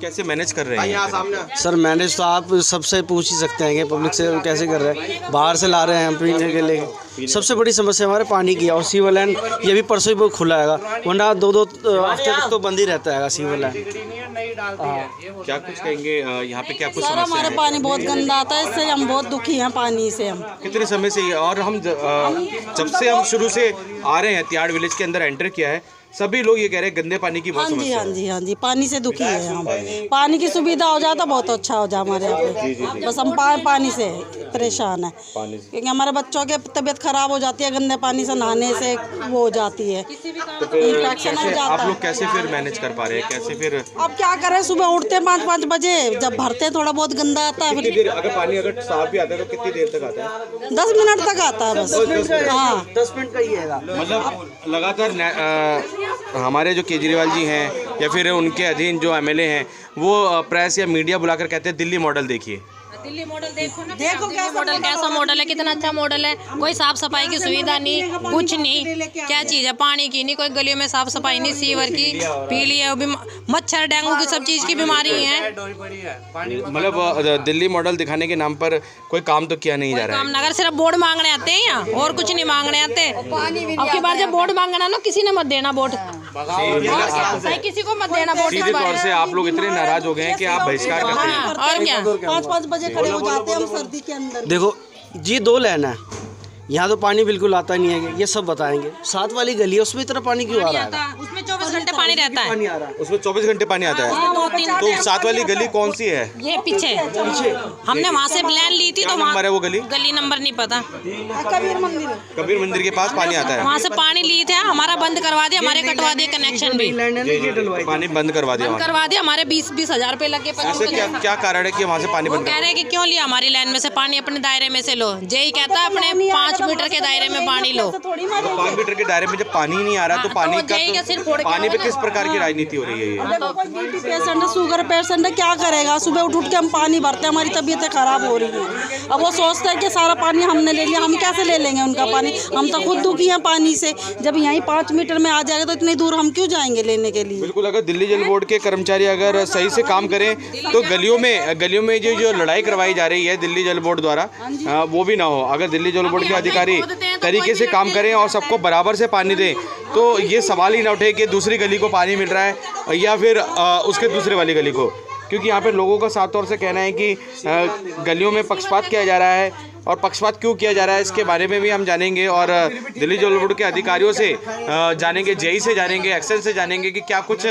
कैसे मैनेज कर रहे हैं?
सर मैनेज तो आप सबसे पूछ ही सकते हैं कि पब्लिक से कैसे कर रहे हैं, बाहर से ला रहे हैं हम पीने के लिए। सबसे बड़ी समस्या हमारे पानी की है, और सीवर लाइन ये भी परसों ही खुला है, वरना 2-2 हफ्ते तक तो बंद ही रहता है सीवर लाइन।
क्या कुछ कहेंगे यहाँ पे, क्या कुछ
सर
समस्या
हमारे
है?
पानी बहुत गंदा आता है, इससे हम बहुत दुखी हैं पानी से। हम
कितने समय से, और हम जब से हम शुरू से आ रहे हैं तिहाड़ विलेज के अंदर एंटर किया है, सभी लोग ये कह रहे हैं गंदे पानी की बहुत समस्या है।
हाँ जी, पानी से दुखी है हम। पानी की सुविधा हो जाए तो बहुत अच्छा हो जाए हमारे यहाँ पे। बस हम पानी से परेशान है, क्योंकि हमारे बच्चों की तबीयत खराब हो जाती है, गंदे पानी से नहाने से वो हो जाती है, इन्फेक्शन हो जाता है।
आप लोग कैसे फिर मैनेज कर पा रहे हैं, कैसे फिर?
अब क्या करें, सुबह उठते हैं 5-5 बजे, जब भरते हैं थोड़ा बहुत गंदा आता है।
फिर अगर पानी अगर साफ भी आता है तो कितनी देर तक आता है?
10 मिनट तक आता है बस। हाँ,
10 मिनट का ही है।
मतलब लगातार हमारे जो केजरीवाल जी हैं या फिर उनके अधीन जो एमएलए हैं, वो प्रेस या मीडिया बुलाकर कहते हैं दिल्ली मॉडल देखिए।
दिल्ली मॉडल देखो ना,
देखो
दिल्ली मॉडल कैसा मॉडल है, कितना अच्छा मॉडल है। कोई साफ सफाई की सुविधा नहीं, कुछ नहीं। क्या चीज़ है, पानी की नहीं, कोई गलियों में साफ सफाई नहीं, सीवर की पी ली है, मच्छर डेंगू की सब चीज़ की बीमारी है।
मतलब दिल्ली मॉडल दिखाने के नाम पर कोई काम तो किया नहीं जा रहा है।
काम नगर सिर्फ बोर्ड मांगने आते हैं यहाँ, और कुछ नहीं मांगने आते। अब की बार जब बोर्ड मांगना ना, किसी ने मत देना वोट, किसी को मत देना वोट।
सीधे तौर से आप लोग इतने नाराज हो गए हैं कि आप बहिष्कार करते हैं।
और क्या,
5-5 बजे खड़े हो जाते हैं हम सर्दी के अंदर।
देखो जी, 2 लाइन है यहाँ, तो पानी बिल्कुल आता नहीं है, ये सब बताएंगे। 7 वाली गली है, उसमें इतना पानी क्यों आ रहा है?
उसमें 24 घंटे पानी रहता है।
पानी आ रहा है
उसमें 24 घंटे पानी आता है। तो 7 वाली गली कौन सी है?
ये पीछे हमने वहाँ से प्लान ली थी, तो
नंबर है वो गली?
गली नंबर नहीं पता।
कबीर मंदिर के पास पानी आता है।
वहाँ से पानी ली थे, हमारा बंद करवा दिया, हमारे कटवा दिए कनेक्शन भी,
पानी बंद करवा दिया।
हमारे 20-20 हजार रुपए लगे।
ऐसे क्या कारण है कि वहाँ से पानी बंद?
कह रहे हैं कि क्यों लिया हमारी लाइन में से पानी, अपने दायरे में से लो। जेई कहता है अपने 5 मीटर के दायरे में पानी लो।
5 मीटर के दायरे में जब पानी नहीं आ रहा तो पानी का पानी पे किस प्रकार की राजनीति हो रही है? ये
देखो कोई बीपी पेशेंट है, शुगर पेशेंट है, क्या करेगा? सुबह उठ के हम पानी भरते हैं, हमारी तबीयतें खराब हो रही हैं। अब वो सोचता है कि सारा पानी हमने ले लिया, हम कैसे ले लेंगे उनका पानी? हम तो खुद दुखी हैं पानी से। जब यहीं 5 मीटर में आ जाएगा तो इतनी दूर हम क्यों जाएंगे लेने के लिए?
बिल्कुल, अगर दिल्ली जल बोर्ड के कर्मचारी अगर सही से काम करें तो गलियों में जो लड़ाई करवाई जा रही है दिल्ली जल बोर्ड द्वारा, वो भी ना हो। अगर दिल्ली जल बोर्ड के अधिकारी तरीके से काम करें और सबको बराबर से पानी दें तो ये सवाल ही ना उठे कि दूसरी गली को पानी मिल रहा है या फिर उसके दूसरे वाली गली को। क्योंकि यहाँ पे लोगों का साफ तौर से कहना है कि गलियों में पक्षपात किया जा रहा है, और पक्षपात क्यों किया जा रहा है इसके बारे में भी हम जानेंगे। और दिल्ली जल बोर्ड के अधिकारियों से जानेंगे, जेई से जानेंगे, एक्शन से जानेंगे कि क्या कुछ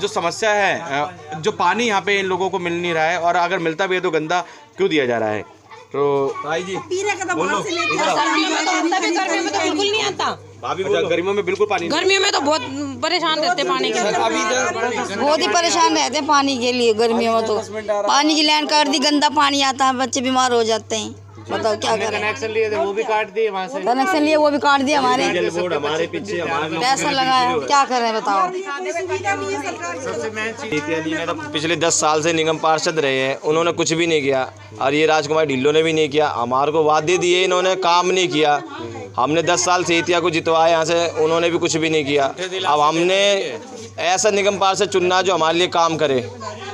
जो समस्या है, जो पानी यहाँ पे इन लोगों को मिल नहीं रहा है, और अगर मिलता भी है तो गंदा क्यों दिया जा रहा है। तो भाई जी
गर्मियों में तो बिल्कुल नहीं आता।
गर्मियों में बिल्कुल पानी,
गर्मियों में तो बहुत परेशान रहते पानी के,
बहुत ही परेशान रहते हैं पानी के लिए। गर्मियों में तो पानी की लाइन काट दी, गंदा पानी आता है, बच्चे बीमार हो जाते हैं। बताओ क्या करें?
कनेक्शन लिए थे वो भी काट दिए, वहाँ से
कनेक्शन लिए वो भी काट दिया। हमारे
हमारे पीछे
पैसा लगाया, क्या करें बताओ?
पिछले 10 साल से निगम पार्षद रहे हैं, उन्होंने कुछ भी नहीं किया, और ये राजकुमार ढिल्लो ने भी नहीं किया। हमारे को वादे दिए, इन्होंने काम नहीं किया। हमने 10 साल से एतिया को जितवाया यहाँ से, उन्होंने भी कुछ भी नहीं किया। अब हमने ऐसा निगम पार्षद चुनना जो हमारे लिए काम करे,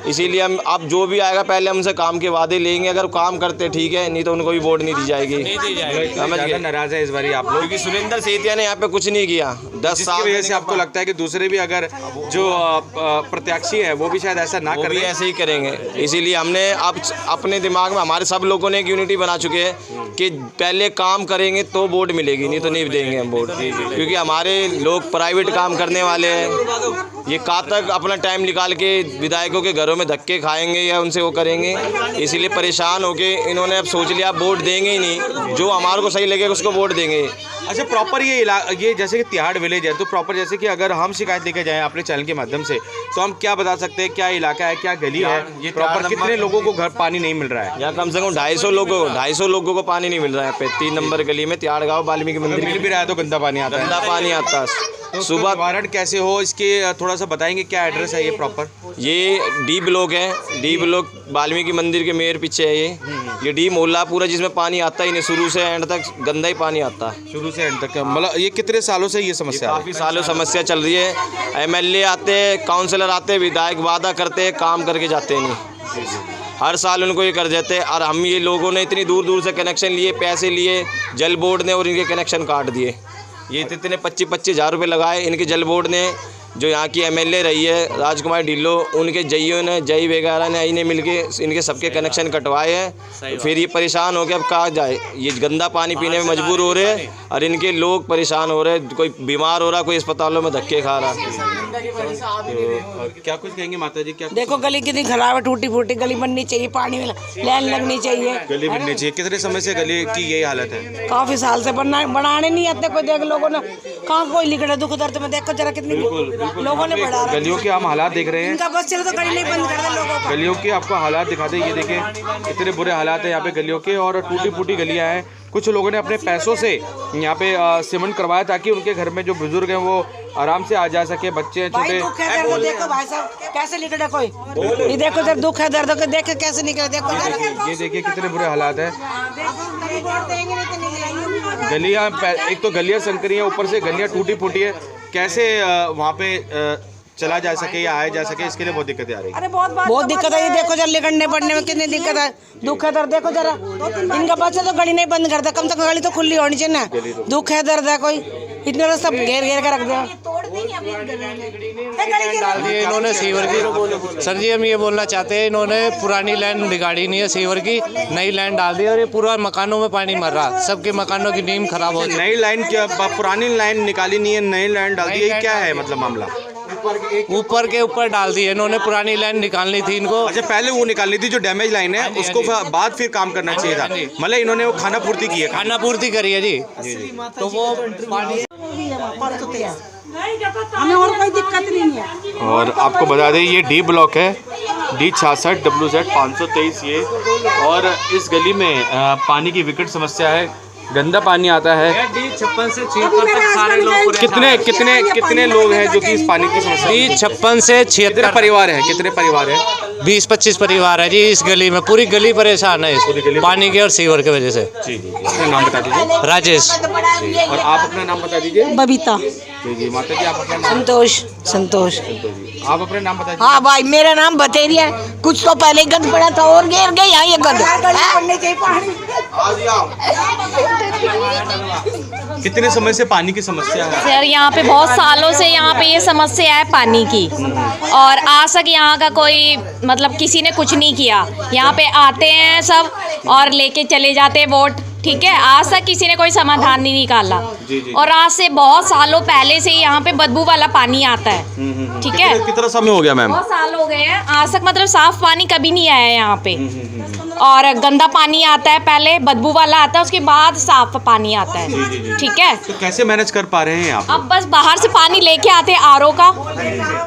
इसीलिए हम अब जो भी आएगा पहले हमसे काम के वादे लेंगे। अगर काम करते ठीक है, नहीं तो उनको भी वोट नहीं दी जाएगी। समझ गए?
नाराज है इस बार आप लोग
क्योंकि सुरेंद्र सेतिया ने यहाँ पे कुछ नहीं किया 10 साल
की वजह से। आपको लगता है कि दूसरे भी अगर जो प्रत्याशी है वो भी शायद ऐसा ना करें?
ऐसे ही करेंगे। इसीलिए हमने अब अपने दिमाग में, हमारे सब लोगों ने एक यूनिटी बना चुके हैं कि पहले काम करेंगे तो वोट मिलेगी, नहीं तो नहीं देंगे हम वोट। क्योंकि हमारे लोग प्राइवेट काम करने वाले हैं, ये कहाँ तक अपना टाइम निकाल के विधायकों के घरों में धक्के खाएंगे या उनसे वो करेंगे। इसीलिए परेशान होके इन्होंने अब सोच लिया वोट देंगे ही नहीं, जो हमारे को सही लगेगा उसको वोट देंगे।
अच्छा, प्रॉपर ये जैसे कि तिहाड़ विलेज है, तो प्रॉपर जैसे कि अगर हम शिकायत लेके जाएं अपने चैनल के माध्यम से, तो हम क्या बता सकते हैं? क्या इलाका है, क्या गली है, ये प्रॉपर कितने लोगों को घर पानी नहीं मिल रहा है?
यहाँ कम से कम 250 लोगों को पानी नहीं मिल रहा है। पे 3 नंबर गली में तिहाड़ गाँव वाल्मीकि मंदिर
मिल भी रहा है तो गंदा पानी आता है।
गंदा पानी आता है।
सुबह निवारण कैसे हो इसके थोड़ा सा बताएंगे? क्या एड्रेस है ये प्रॉपर?
ये डी ब्लॉक है, डी ब्लॉक वाल्मीकि मंदिर के मेयर पीछे है। ये डी मोहल्ला पूरा, जिसमें पानी आता ही नहीं, शुरू से एंड तक गंदा ही पानी आता है।
शुरू से एंड तक, मतलब ये कितने सालों से ये समस्या?
काफ़ी सालों समस्या चल रही है। एमएलए आते हैं, काउंसलर आते हैं, विधायक वादा करते हैं, काम करके जाते नहीं। हर साल उनको ये कर देते हैं। और हम ये लोगों ने इतनी दूर दूर से कनेक्शन लिए, पैसे लिए जल बोर्ड ने, और इनके कनेक्शन काट दिए। ये इतने 25-25 हज़ार रुपये लगाए इनके जल बोर्ड ने। जो यहाँ की एमएलए रही है राजकुमार ढिल्लो, उनके जईयों ने, जई वगैरह ने इन्हें मिलके इनके सबके कनेक्शन कटवाए हैं। फिर ये परेशान हो गए, अब कहाँ जाए? ये गंदा पानी पीने में मजबूर हो रहे हैं, और इनके लोग परेशान हो रहे हैं। कोई बीमार हो रहा, कोई अस्पतालों में धक्के खा रहा।
तो क्या कुछ कहेंगे माता जी? क्या
देखो गली कितनी खराब है, टूटी फूटी गली बननी चाहिए, पानी में लाइन लगनी चाहिए।
गली बननी चाहिए। कितने समय से गली की यही हालत है?
काफी साल से बनाने नहीं आते। कोई देख, लोगों ने कहाँ कोई लिख रहे दुख दर्द में, देखो जरा कितनी लोगों ने बढ़ा।
गलियों के हम हालात देख रहे हैं,
इनका बस चलो तो गली नहीं बंद कर दे लोगों को।
गलियों के आपको हालात दिखाते हैं। ये देखें इतने बुरे हालात है यहाँ पे गलियों के, और टूटी फूटी गलियाँ हैं, कुछ लोगों ने अपने पैसों से यहाँ पे सीमेंट करवाया ताकि उनके घर में जो बुजुर्ग हैं वो आराम से आ जा सके, बच्चे हैं छोटे।
देखो भाई साहब कैसे निकले कोई, ये देखो जब दुख है दर्द है, देख कैसे निकले, देखो
ये देखिए कितने बुरे हालात हैं। गलियाँ, एक तो गलियाँ संकरी है, ऊपर से गलियाँ टूटी फूटी है, कैसे वहाँ पे चला जा सके या आया जा सके, इसके लिए बहुत दिक्कतें आ रही है।
बहुत दिक्कत है। ये देखो जरा निकलने पड़ने में कितनी दिक्कत है, दुख है दर्द। देखो जरा इनका बच्चा तो गली नहीं बंद करता, कम से कम गली तो खुली होनी चाहिए ना। दुख है दर्द है, कोई इतने तो सब घेर घेर कर रख दिया।
डाल दिए इन्होंने सीवर की। सर जी हम ये बोलना चाहते हैं, इन्होंने पुरानी लाइन बिगाड़ी नहीं है सीवर की, नई लाइन डाल दी और ये पूरा मकानों में पानी मर रहा, सबके मकानों की नींव खराब हो गई।
नई लाइन क्या, पुरानी लाइन निकाली नहीं है, नई लाइन डाल दी है, क्या है मतलब मामला?
ऊपर के ऊपर डाल दी है इन्होंने, पुरानी लाइन निकालनी थी इनको।
अच्छा पहले वो निकालनी थी जो डैमेज लाइन है, उसको बाद फिर काम करना चाहिए था। मतलब इन्होंने वो खाना पूर्ति की है,
खाना पूर्ति करी है जी। तो वो
हमें और कोई दिक्कत नहीं है।
और आपको बता दें ये डी ब्लॉक है, D66 WZ 523 ये। और इस गली में पानी की विकट समस्या है, गंदा पानी आता है।
D56 से 76 तक सारे लोग
कितने लोग हैं जो कि इस पानी की समस्या?
D56 से 76
परिवार है, कितने परिवार है?
20-25 परिवार है जी इस गली में, पूरी गली परेशान है इस पानी के और सीवर की वजह से।
जी जी, अपना नाम बता दीजिए।
राजेश।
और आप अपना नाम बता दीजिए।
बबीता।
जी जी, माता जी आप अपना नाम?
संतोष।
आप अपना नाम बता दीजिए।
हाँ भाई मेरा नाम बतेरिया, कुछ तो पहले गंद पड़ा था और गिर गई यहाँ ये गंद।
कितने समय से पानी की समस्या है?
सर यहाँ पे बहुत सालों से यहाँ पे ये समस्या है पानी की, और आज तक यहाँ का कोई मतलब किसी ने कुछ नहीं किया। यहाँ पे आते हैं सब और लेके चले जाते हैं वोट, ठीक है, आज तक किसी ने कोई समाधान नहीं निकाला। और आज से बहुत सालों पहले से यहाँ पे बदबू वाला पानी आता है, ठीक है।
कितना समय हो गया मैम?
बहुत साल हो गए हैं, आज तक मतलब साफ पानी कभी नहीं आया यहाँ पे। और गंदा पानी आता है, पहले बदबू वाला आता है, उसके बाद साफ पानी आता है, ठीक है।
तो कैसे मैनेज कर पा रहे हैं आप?
अब बस बाहर से पानी लेके आते हैं आरओ का।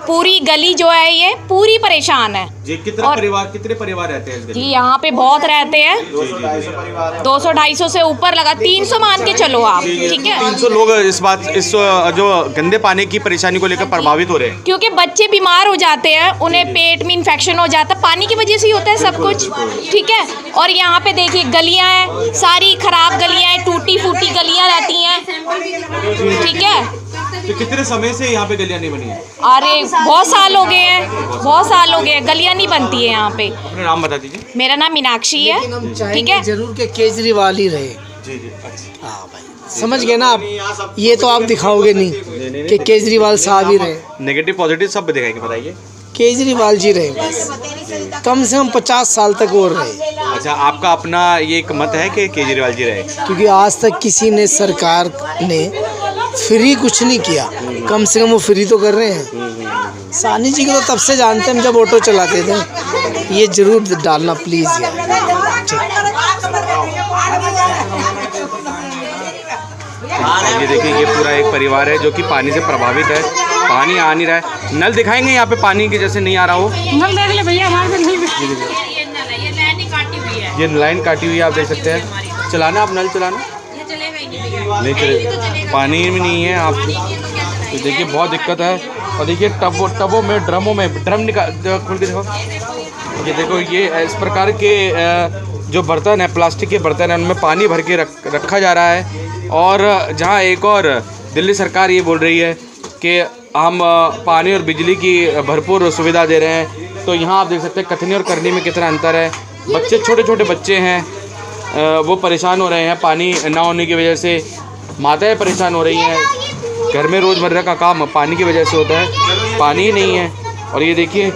पूरी गली जो है ये पूरी परेशान है
जी। कितने परिवार रहते हैं इस गली?
जी यहाँ पे बहुत रहते हैं, 200-250 से ऊपर लगा, 300 मान के चलो आप, ठीक है।
300 लोग इस जो गंदे पानी की परेशानी को लेकर प्रभावित हो रहे हैं,
क्योंकि बच्चे बीमार हो जाते हैं, उन्हें पेट में इन्फेक्शन हो जाता है, पानी की वजह से ही होता है सब कुछ, ठीक है। और यहाँ पे देखिए गलियाँ हैं, सारी खराब गलियाँ हैं, टूटी फूटी गलियाँ रहती हैं, ठीक है।
तो कितने समय से यहाँ पे गलियाँ नहीं बनी है?
अरे बहुत साल हो गए हैं, बहुत साल हो गए हैं, गलियाँ नहीं बनती है यहाँ पे।
अपना नाम बता दीजिए।
मेरा नाम मीनाक्षी है, ठीक है।
जरूर के केजरीवाल ही रहे।
जी जी, अच्छा।
हाँ भाई समझ गए ना आप, ये तो आप दिखाओगे नहीं कि केजरीवाल साहब ही रहे।
नेगेटिव पॉजिटिव सब दिखाएंगे, बताइए।
केजरीवाल जी रहे बस, कम से कम 50 साल तक और रहे।
अच्छा, आपका अपना ये एक मत है कि केजरीवाल जी रहे?
क्योंकि आज तक किसी ने सरकार ने फ्री कुछ नहीं किया, कम से कम वो फ्री तो कर रहे हैं। सानी जी को तो तब से जानते हैं हम जब ऑटो चलाते थे। ये जरूर डालना प्लीज़ यार।
ये देखिए ये पूरा एक परिवार है जो कि पानी से प्रभावित है, पानी आ नहीं रहा है। नल दिखाएंगे यहाँ पे पानी के जैसे नहीं आ रहा हो।
नल देख ले भैया, हमारे नहीं।
ये लाइन काटी हुई है, आप देख सकते हैं। चलाना आप नल चलाना नहीं चलेगा, पानी भी नहीं है आप। तो देखिए बहुत दिक्कत है। और देखिए टबों में ड्रमों में ड्रम निकाल खोल के देखो। ये देखो ये इस प्रकार के जो बर्तन है, प्लास्टिक के बर्तन है, उनमें पानी भर के रखा जा रहा है। और जहाँ एक और दिल्ली सरकार ये बोल रही है कि हम पानी और बिजली की भरपूर सुविधा दे रहे हैं, तो यहाँ आप देख सकते हैं कथनी और करनी में कितना अंतर है। बच्चे, छोटे छोटे बच्चे हैं, वो परेशान हो रहे हैं पानी ना होने की वजह से। माताएं परेशान हो रही हैं, घर में रोज़मर्रा का काम पानी की वजह से होता है, पानी ही नहीं है। और ये देखिए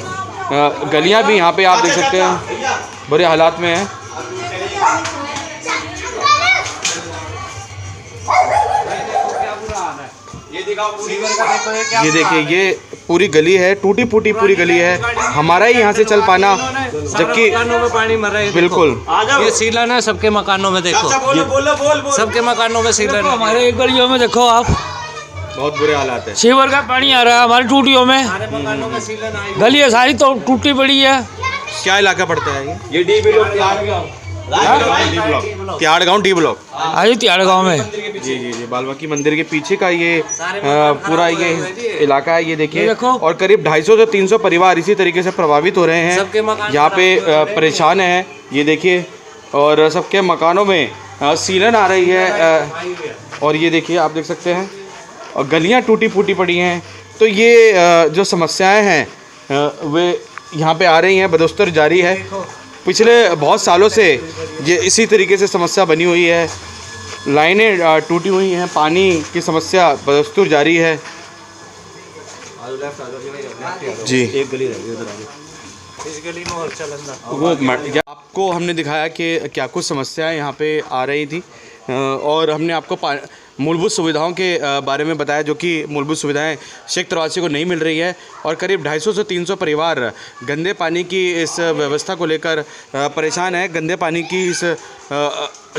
गलियां भी यहाँ पे आप देख सकते हैं बुरे हालात में हैं। ये देखिए ये पूरी गली है, टूटी फूटी पूरी गली है। हमारा ही यहाँ से चल पाना, जबकि
मकानों में पानी मर रहा है।
बिल्कुल
ये सीलन है सबके मकानों में, देखो सबके मकानों में सीलन है।
हमारे एक गलियों में देखो आप,
बहुत बुरे हालात है।
सीवर का पानी आ रहा है हमारी टूटियों में, गलियाँ सारी तो टूटी पड़ी है।
क्या इलाका पड़ता है ये? डी ब्लॉक तिहाड़ गांव डी ब्लॉक।
अरे तिहाड़ गांव में।
जी जी जी, बालबाकी मंदिर के पीछे का ये पूरा ये इलाका है, ये देखिए। और करीब 250 से 300 परिवार इसी तरीके से प्रभावित हो रहे हैं, यहाँ पे परेशान हैं, ये देखिए। और सबके मकानों में सीलन आ रही है, और ये देखिए आप देख सकते हैं, और गलियाँ टूटी फूटी पड़ी हैं। तो ये जो समस्याएं हैं वे यहाँ पे आ रही हैं, बदस्तूर जारी है। पिछले बहुत सालों से ये इसी तरीके से समस्या बनी हुई है, लाइनें टूटी हुई हैं, पानी की समस्या बदस्तूर जारी है। जी एक गली इस गली में और चलना वो आपको हमने दिखाया कि क्या कुछ समस्याएं यहाँ पे आ रही थी, और हमने आपको मूलभूत सुविधाओं के बारे में बताया, जो कि मूलभूत सुविधाएं क्षेत्रवासियों को नहीं मिल रही है। और करीब 250 से 300 परिवार गंदे पानी की इस व्यवस्था को लेकर परेशान है। गंदे पानी की इस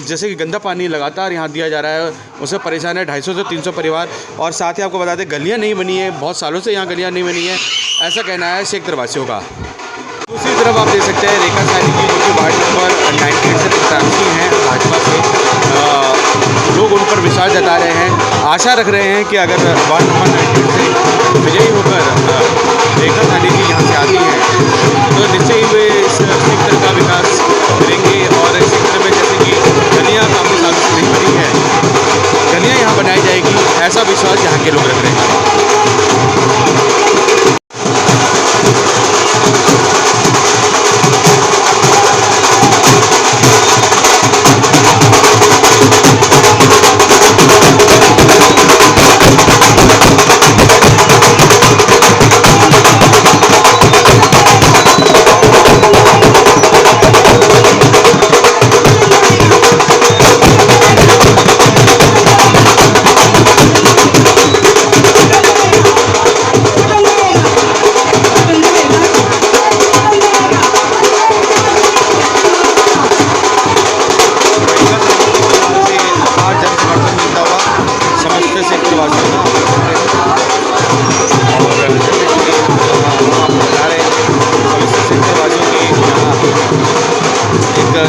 जैसे कि गंदा पानी लगातार यहाँ दिया जा रहा है, उससे परेशान है 250 से 300 परिवार। और साथ ही आपको बता दें, गलियाँ नहीं बनी है, बहुत सालों से यहाँ गलियाँ नहीं बनी है, ऐसा कहना है क्षेत्रवासियों का। दूसरी तरफ आप देख सकते हैं रेखा सानी जी, जो कि वार्ड नंबर 98 से प्रत्याशी हैं भाजपा से। लोग उन पर विश्वास जता रहे हैं, आशा रख रहे हैं कि अगर वार्ड नंबर 98 से विजयी होकर रेखा सानी जी यहाँ से आती हैं तो निश्चय ही वे इस क्षेत्र का विकास करेंगे। और इस क्षेत्र में जैसे कि गलियाँ काफ़ी सालों से नहीं बनी है, गलियाँ यहाँ बनाई जाएगी, ऐसा विश्वास यहाँ के लोग रख रहे हैं।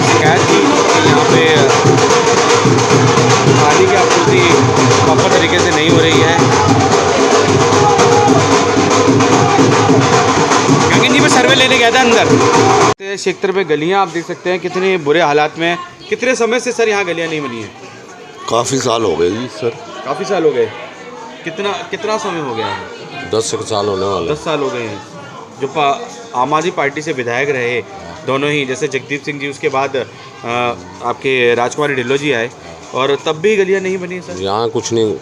शिकायत थी कि यहाँ पे पानी की आपूर्ति प्रॉपर तरीके से नहीं हो रही है। गगन जी मैं सर्वे लेने गया था अंदर। क्षेत्र में गलियाँ आप देख सकते हैं कितने बुरे हालात में। कितने समय से सर यहाँ गलियाँ नहीं बनी है?
काफ़ी साल हो गए जी सर।
काफ़ी साल हो गए। कितना समय हो गया है?
10 साल होने वाले।
10 साल हो गए हैं। जो आम आदमी पार्टी से विधायक रहे दोनों ही, जैसे जगदीप सिंह जी, उसके बाद आपके राजकुमार ढिल्लो जी आए, और तब भी गलियां नहीं बनी सर।
यहाँ कुछ नहीं,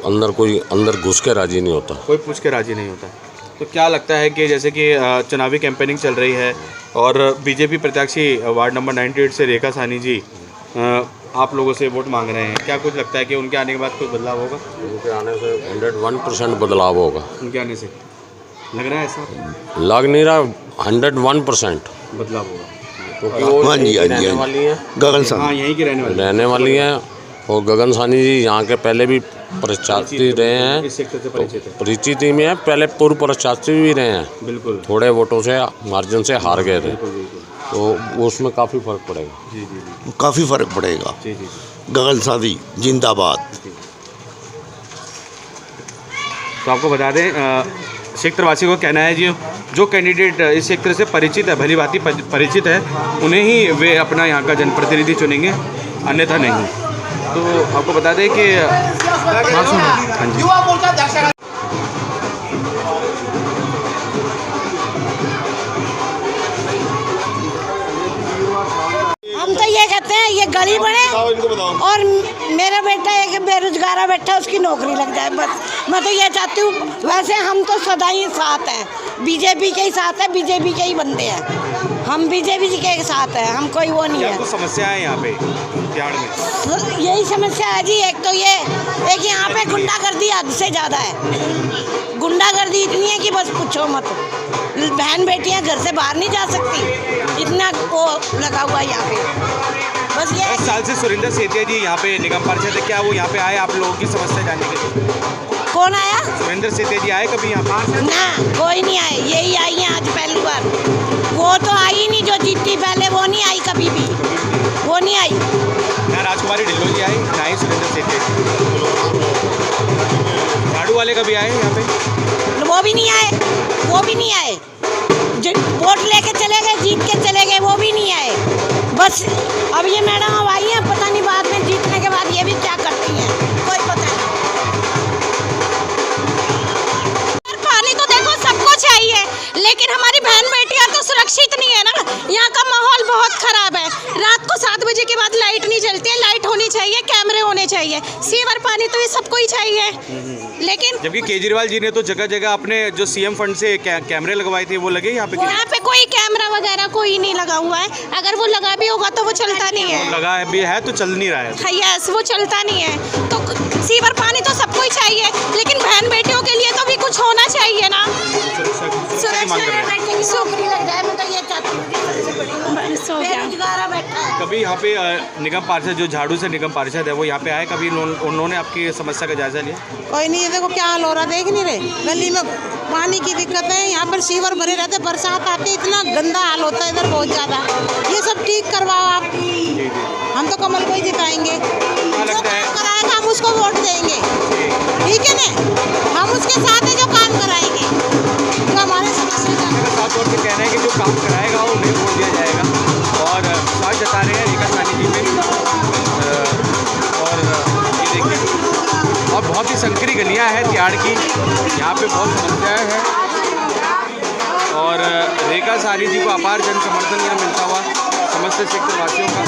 अंदर घुस के राजी नहीं होता,
कोई पूछ के राजी नहीं होता। तो क्या लगता है कि जैसे कि चुनावी कैंपेनिंग चल रही है और बीजेपी प्रत्याशी वार्ड नंबर 98 से रेखा सानी जी आप लोगों से वोट मांग रहे हैं, क्या कुछ लगता है कि उनके आने के बाद कोई बदलाव होगा?
उनके आने से 101% बदलाव होगा।
उनके आने से लग रहा है ऐसा?
लग नहीं रहा, 101%
बदलाव होगा।
हाँ जी, रहने वाली हैं गगन सानी।
हाँ, यहीं की
रहने वाली हैं। और गगन सानी जी यहाँ के पहले भी प्रत्याशी रहे हैं,
इस सेक्टर से
परिचित में है, पहले पूर्व प्रत्याशी भी रहे हैं।
बिल्कुल।
थोड़े वोटों से मार्जिन से हार गए थे, तो उसमें काफ़ी फ़र्क पड़ेगा।
जी जी,
काफ़ी फ़र्क पड़ेगा।
जी जी।
गगन सानी जिंदाबाद।
तो आपको बता दें, क्षेत्रवासी को कहना है जी, जो कैंडिडेट इस क्षेत्र से परिचित है, भली भांति परिचित है, उन्हें ही वे अपना यहाँ का जनप्रतिनिधि चुनेंगे, अन्यथा नहीं। तो आपको बता दें कि हाँ जी,
हम तो ये कहते हैं ये गली बने और मेरा बेटा एक बेरोजगार बैठा उसकी नौकरी लग जाए, बस मैं तो ये चाहती हूँ। वैसे हम तो सदा ही साथ हैं, बीजेपी के ही साथ है, बीजेपी के ही बंदे हैं, हम बीजेपी के साथ हैं, हम कोई वो नहीं है।
क्या समस्या है यहाँ पे तिहाड़ में?
यही समस्या है जी। एक तो ये एक यहाँ पे गुंडागर्दी हद से ज़्यादा है, गुंडागर्दी इतनी है कि बस पूछो मत। बहन बेटियाँ घर से बाहर नहीं जा सकती, इतना वो लगा हुआ है यहाँ पे। बस ये
10 साल से सुरेंद्र सेतिया जी यहाँ पे निगम पार्षद है, क्या वो यहाँ पे आए आप लोगों की समस्या जानने के लिए?
कौन आया?
सुरेंद्र सेठी जी आए कभी यहाँ पे?
ना, कोई नहीं आए, यही आई है आज पहली बार। वो तो आई नहीं, जो जीती पहले वो नहीं आई कभी भी, वो नहीं आई
ना। राजकुमारी ढिल्लों जी आई, ना ही सुरेंद्र सेठी। झाड़ू वाले कभी आए यहाँ पे?
वो भी नहीं आए, वो भी नहीं आए। वोट लेके चले गए, जीत के चले गए, वो भी नहीं आए। बस अब ये मैडम अब आई हैं, पता नहीं बाद में जीतने के बाद ये भी क्या करती हैं, कोई पता नहीं।
पानी तो देखो सबको चाहिए, लेकिन हमारी बहन बेटियां तो सुरक्षित नहीं है ना। यहाँ का माहौल बहुत खराब है। रात को 7 बजे के बाद लाइट नहीं जलती है। लाइट होनी चाहिए, कैमरे होने चाहिए, सीवर पानी तो ये सबको ही चाहिए। लेकिन
जबकि केजरीवाल जी ने तो जगह जगह अपने जो सीएम फंड से कैमरे लगवाए थे, वो लगे यहाँ पे?
यहाँ पे कोई कैमरा वगैरह कोई नहीं लगा हुआ है। अगर वो लगा भी होगा तो वो चलता नहीं है।
लगा भी है तो चल नहीं रहा है।
यस, वो चलता नहीं है। तो सीवर पानी तो सबको ही चाहिए, लेकिन बहन बेटियों के लिए तो भी कुछ होना चाहिए ना।
नौकरी लग जाए, मैं तो ये चाहती हूँ। बेरोजगार बैठा है।
कभी यहाँ पे निगम पार्षद जो झाड़ू से निगम पार्षद है, वो यहाँ पे आए कभी? उन्होंने आपकी समस्या का जायजा लिया?
कोई नहीं, देखो क्या हाल हो रहा है, देख नहीं रहे। गली में पानी की दिक्कत है, यहाँ पर सीवर भरे रहते, बरसात आती है, इतना गंदा हाल होता है इधर बहुत ज़्यादा। ये सब ठीक करवाओ आप। हम तो कमल को ही जिताएंगे, जो काम कराएगा हम उसको वोट देंगे, ठीक है ना। हम उसके साथ है जो काम कराएंगे, तो हमारे समस्या
साफ तौर पर कहना है कि जो काम कराएगा वो उन्हें वोट दिया जाएगा। और साथ जता रहे हैं रेखा सानी जी में। और ये देखिए, और बहुत ही संकरी गलियां हैं तिहाड़ की, यहाँ पे बहुत समस्याएं हैं। और रेखा सानी जी को अपार जन समर्थन यहाँ मिलता हुआ समस्त क्षेत्र वासियों का।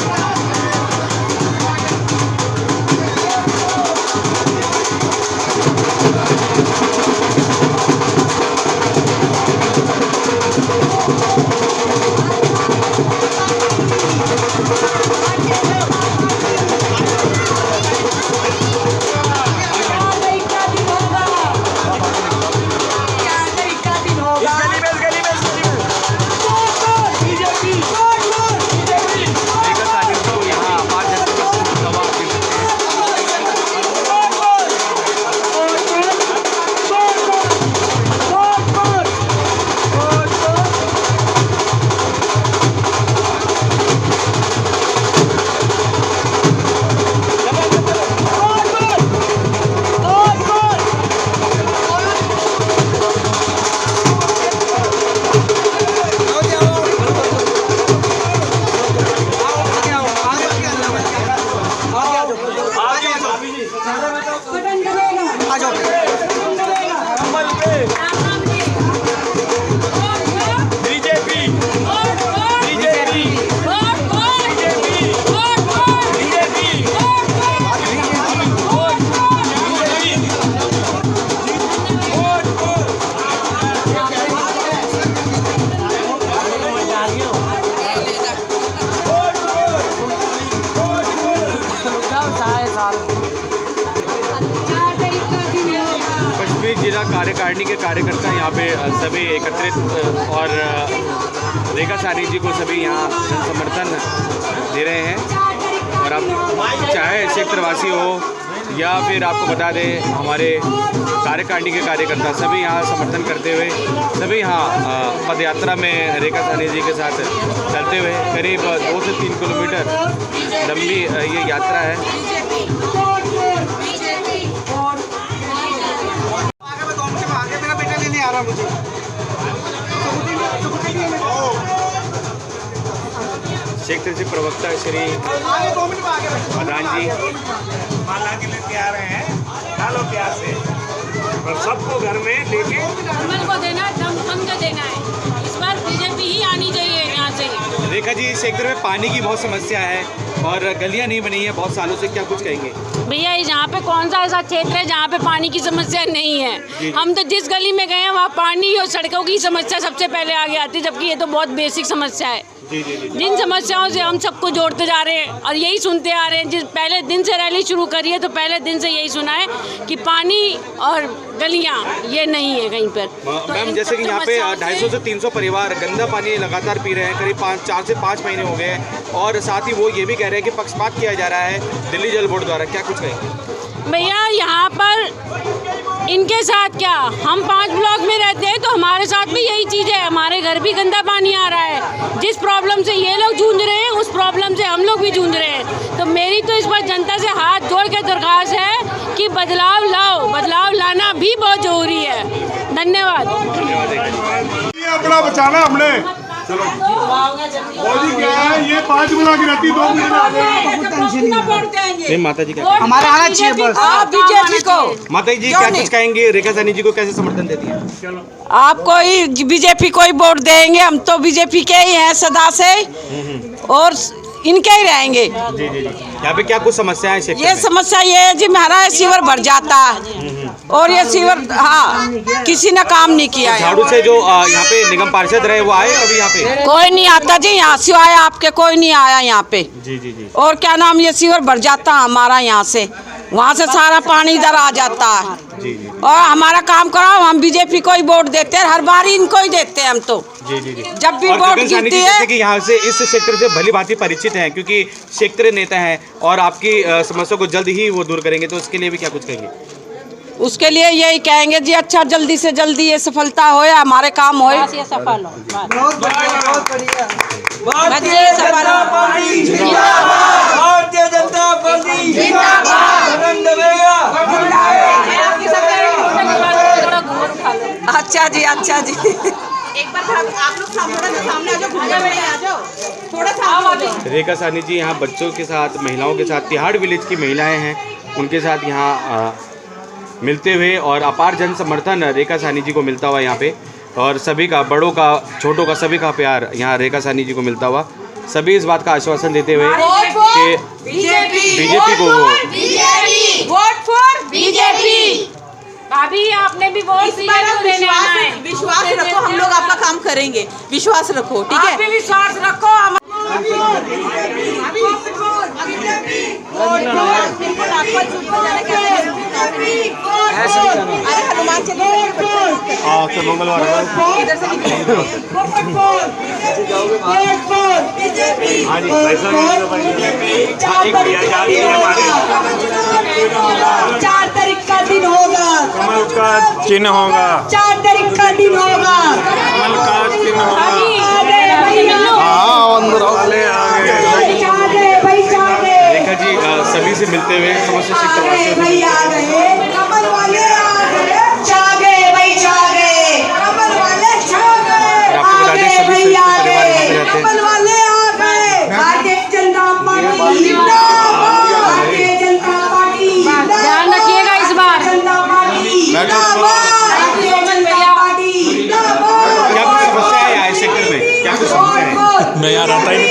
जिला कार्यकारिणी के कार्यकर्ता यहाँ पे सभी एकत्रित और रेखा सानी जी को सभी यहाँ समर्थन दे रहे हैं। और आप चाहे क्षेत्रवासी हो या फिर आपको बता दें हमारे कार्यकारिणी के कार्यकर्ता, सभी यहाँ समर्थन करते हुए सभी यहाँ पदयात्रा में रेखा सानी जी के साथ चलते हुए करीब 2 से 3 किलोमीटर लंबी ये यात्रा है। क्षेत्र से प्रवक्ता श्री प्रधान जी
माला के लेके आ रहे हैं, डालो प्यार से, और सबको घर में लेके
कमल को देना, दम को देना है। इस बार बीजेपी ही आनी चाहिए यहाँ से।
रेखा जी, इस क्षेत्र में पानी की बहुत समस्या है और गलियां नहीं बनी है बहुत सालों से, क्या कुछ कहेंगे?
भैया यहाँ पे कौन सा ऐसा क्षेत्र है जहाँ पे पानी की समस्या नहीं है? हम तो जिस गली में गए हैं वहाँ पानी और सड़कों की समस्या सबसे पहले आगे आती है, जबकि ये तो बहुत बेसिक समस्या है। जिन समस्याओं से हम सबको जोड़ते जा रहे हैं और यही सुनते आ रहे हैं। जिस पहले दिन से रैली शुरू करी है तो पहले दिन से यही सुना है कि पानी और गलियां ये नहीं है कहीं पर।
मैम, जैसे कि यहाँ पे 250 से 300 परिवार गंदा पानी लगातार पी रहे हैं, करीब 4 से 5 महीने हो गए हैं, और साथ ही वो ये भी कह रहे हैं कि पक्षपात किया जा रहा है दिल्ली जल बोर्ड द्वारा, क्या कुछ कहेंगे?
भैया यहाँ पर इनके साथ क्या, हम 5 ब्लॉक में रहते हैं तो हमारे साथ भी यही चीज़ है, हमारे घर भी गंदा पानी आ रहा है। जिस प्रॉब्लम से ये लोग जूझ रहे हैं उस प्रॉब्लम से हम लोग भी जूझ रहे हैं। तो मेरी तो इस बार जनता से हाथ जोड़ के दरख्वास्त है कि बदलाव लाओ, बदलाव लाना भी बहुत जरूरी है। धन्यवाद।
अपना बचाना हमने, चलो मोदी क्या है, ये 5 गुना की रहती 2
नहीं माता जी क्या
हमारा आना चाहिए बस बीजेपी को।
माता जी क्या कुछ कहेंगे, रेखा साहनी जी को कैसे समर्थन देती है?
आप कोई बीजेपी को ही वोट देंगे, हम तो बीजेपी के ही हैं सदा से और इनके ही रहेंगे।
जी जी जी। यहाँ पे क्या कुछ समस्या है?
ये समस्या ये है जी, हमारा सीवर भर जाता है और ये सीवर किसी ने काम नहीं किया है।
झाड़ू से जो यहाँ पे निगम पार्षद रहे वो आए कभी यहाँ पे?
कोई नहीं आता जी, यहाँ सिवाय आपके कोई नहीं आया यहाँ पे।
जी जी जी।
और क्या नाम, ये सीवर भर जाता हमारा यहाँ से, वहाँ से सारा पानी इधर आ जाता है।
जी जी।
और हमारा काम कराओ, हम बीजेपी को ही वोट देते हैं, हर बार इनको ही देते हैं हम तो।
जी जी जी।
जब भी वोट जीतती है,
जैसे कि यहाँ से इस क्षेत्र से भली भांति परिचित हैं क्योंकि क्षेत्रीय नेता हैं और आपकी समस्या को जल्द ही वो दूर करेंगे, तो उसके लिए भी क्या कुछ कहेंगे?
उसके लिए यही कहेंगे जी, अच्छा जल्दी से जल्दी ये सफलता होए, हमारे काम होए,
ये सफल हो।
बहुत बढ़िया।
भारतीय जनता पार्टी
अच्छा जी, अच्छा जी।
एक बार आप लोग सामने आ जाओ, थोड़ा सा।
रेखा साहनी जी यहाँ बच्चों के साथ, महिलाओं के साथ, तिहाड़ विलेज की महिलाएं हैं उनके साथ यहाँ मिलते हुए और अपार जन समर्थन रेखा साहनी जी को मिलता हुआ यहाँ पे, और सभी का, बड़ों का छोटों का, सभी का प्यार यहाँ रेखा साहनी जी को मिलता हुआ। सभी इस बात का आश्वासन देते हुए कि बीजेपी को
वोट फॉर बीजेपी।
भाभी आपने भी वोट
विश्वास रखो, हम लोग आपका काम करेंगे, विश्वास रखो, ठीक है?
आप भी विश्वास रखो।
अरे हनुमान
मंगलवार
इधर से
निकले। 4 तारीख का दिन होगा,
कमल का चिन्ह होगा,
4 तारीख का दिन होगा,
कमल का चिन्ह होगा। रेखा जी सभी से मिलते हुए समस्त क्षेत्रवासियों
कमल वाले जागे भाई जागे, कमल वाले जागे,
आपको बता दें सभी परिवार यहाँ पे रहते हैं।
कमल वाले आ गए। भारतीय जनता पार्टी जिंदाबाद, भारतीय जनता पार्टी
ध्यान रखिएगा इस बार।
जनता पार्टी जिंदाबाद, भारतीय जनता पार्टी जिंदाबाद।
क्या कुछ समस्या है यहाँ इस क्षेत्र में, क्या कुछ समस्या है?
मैं यार आता ही नहीं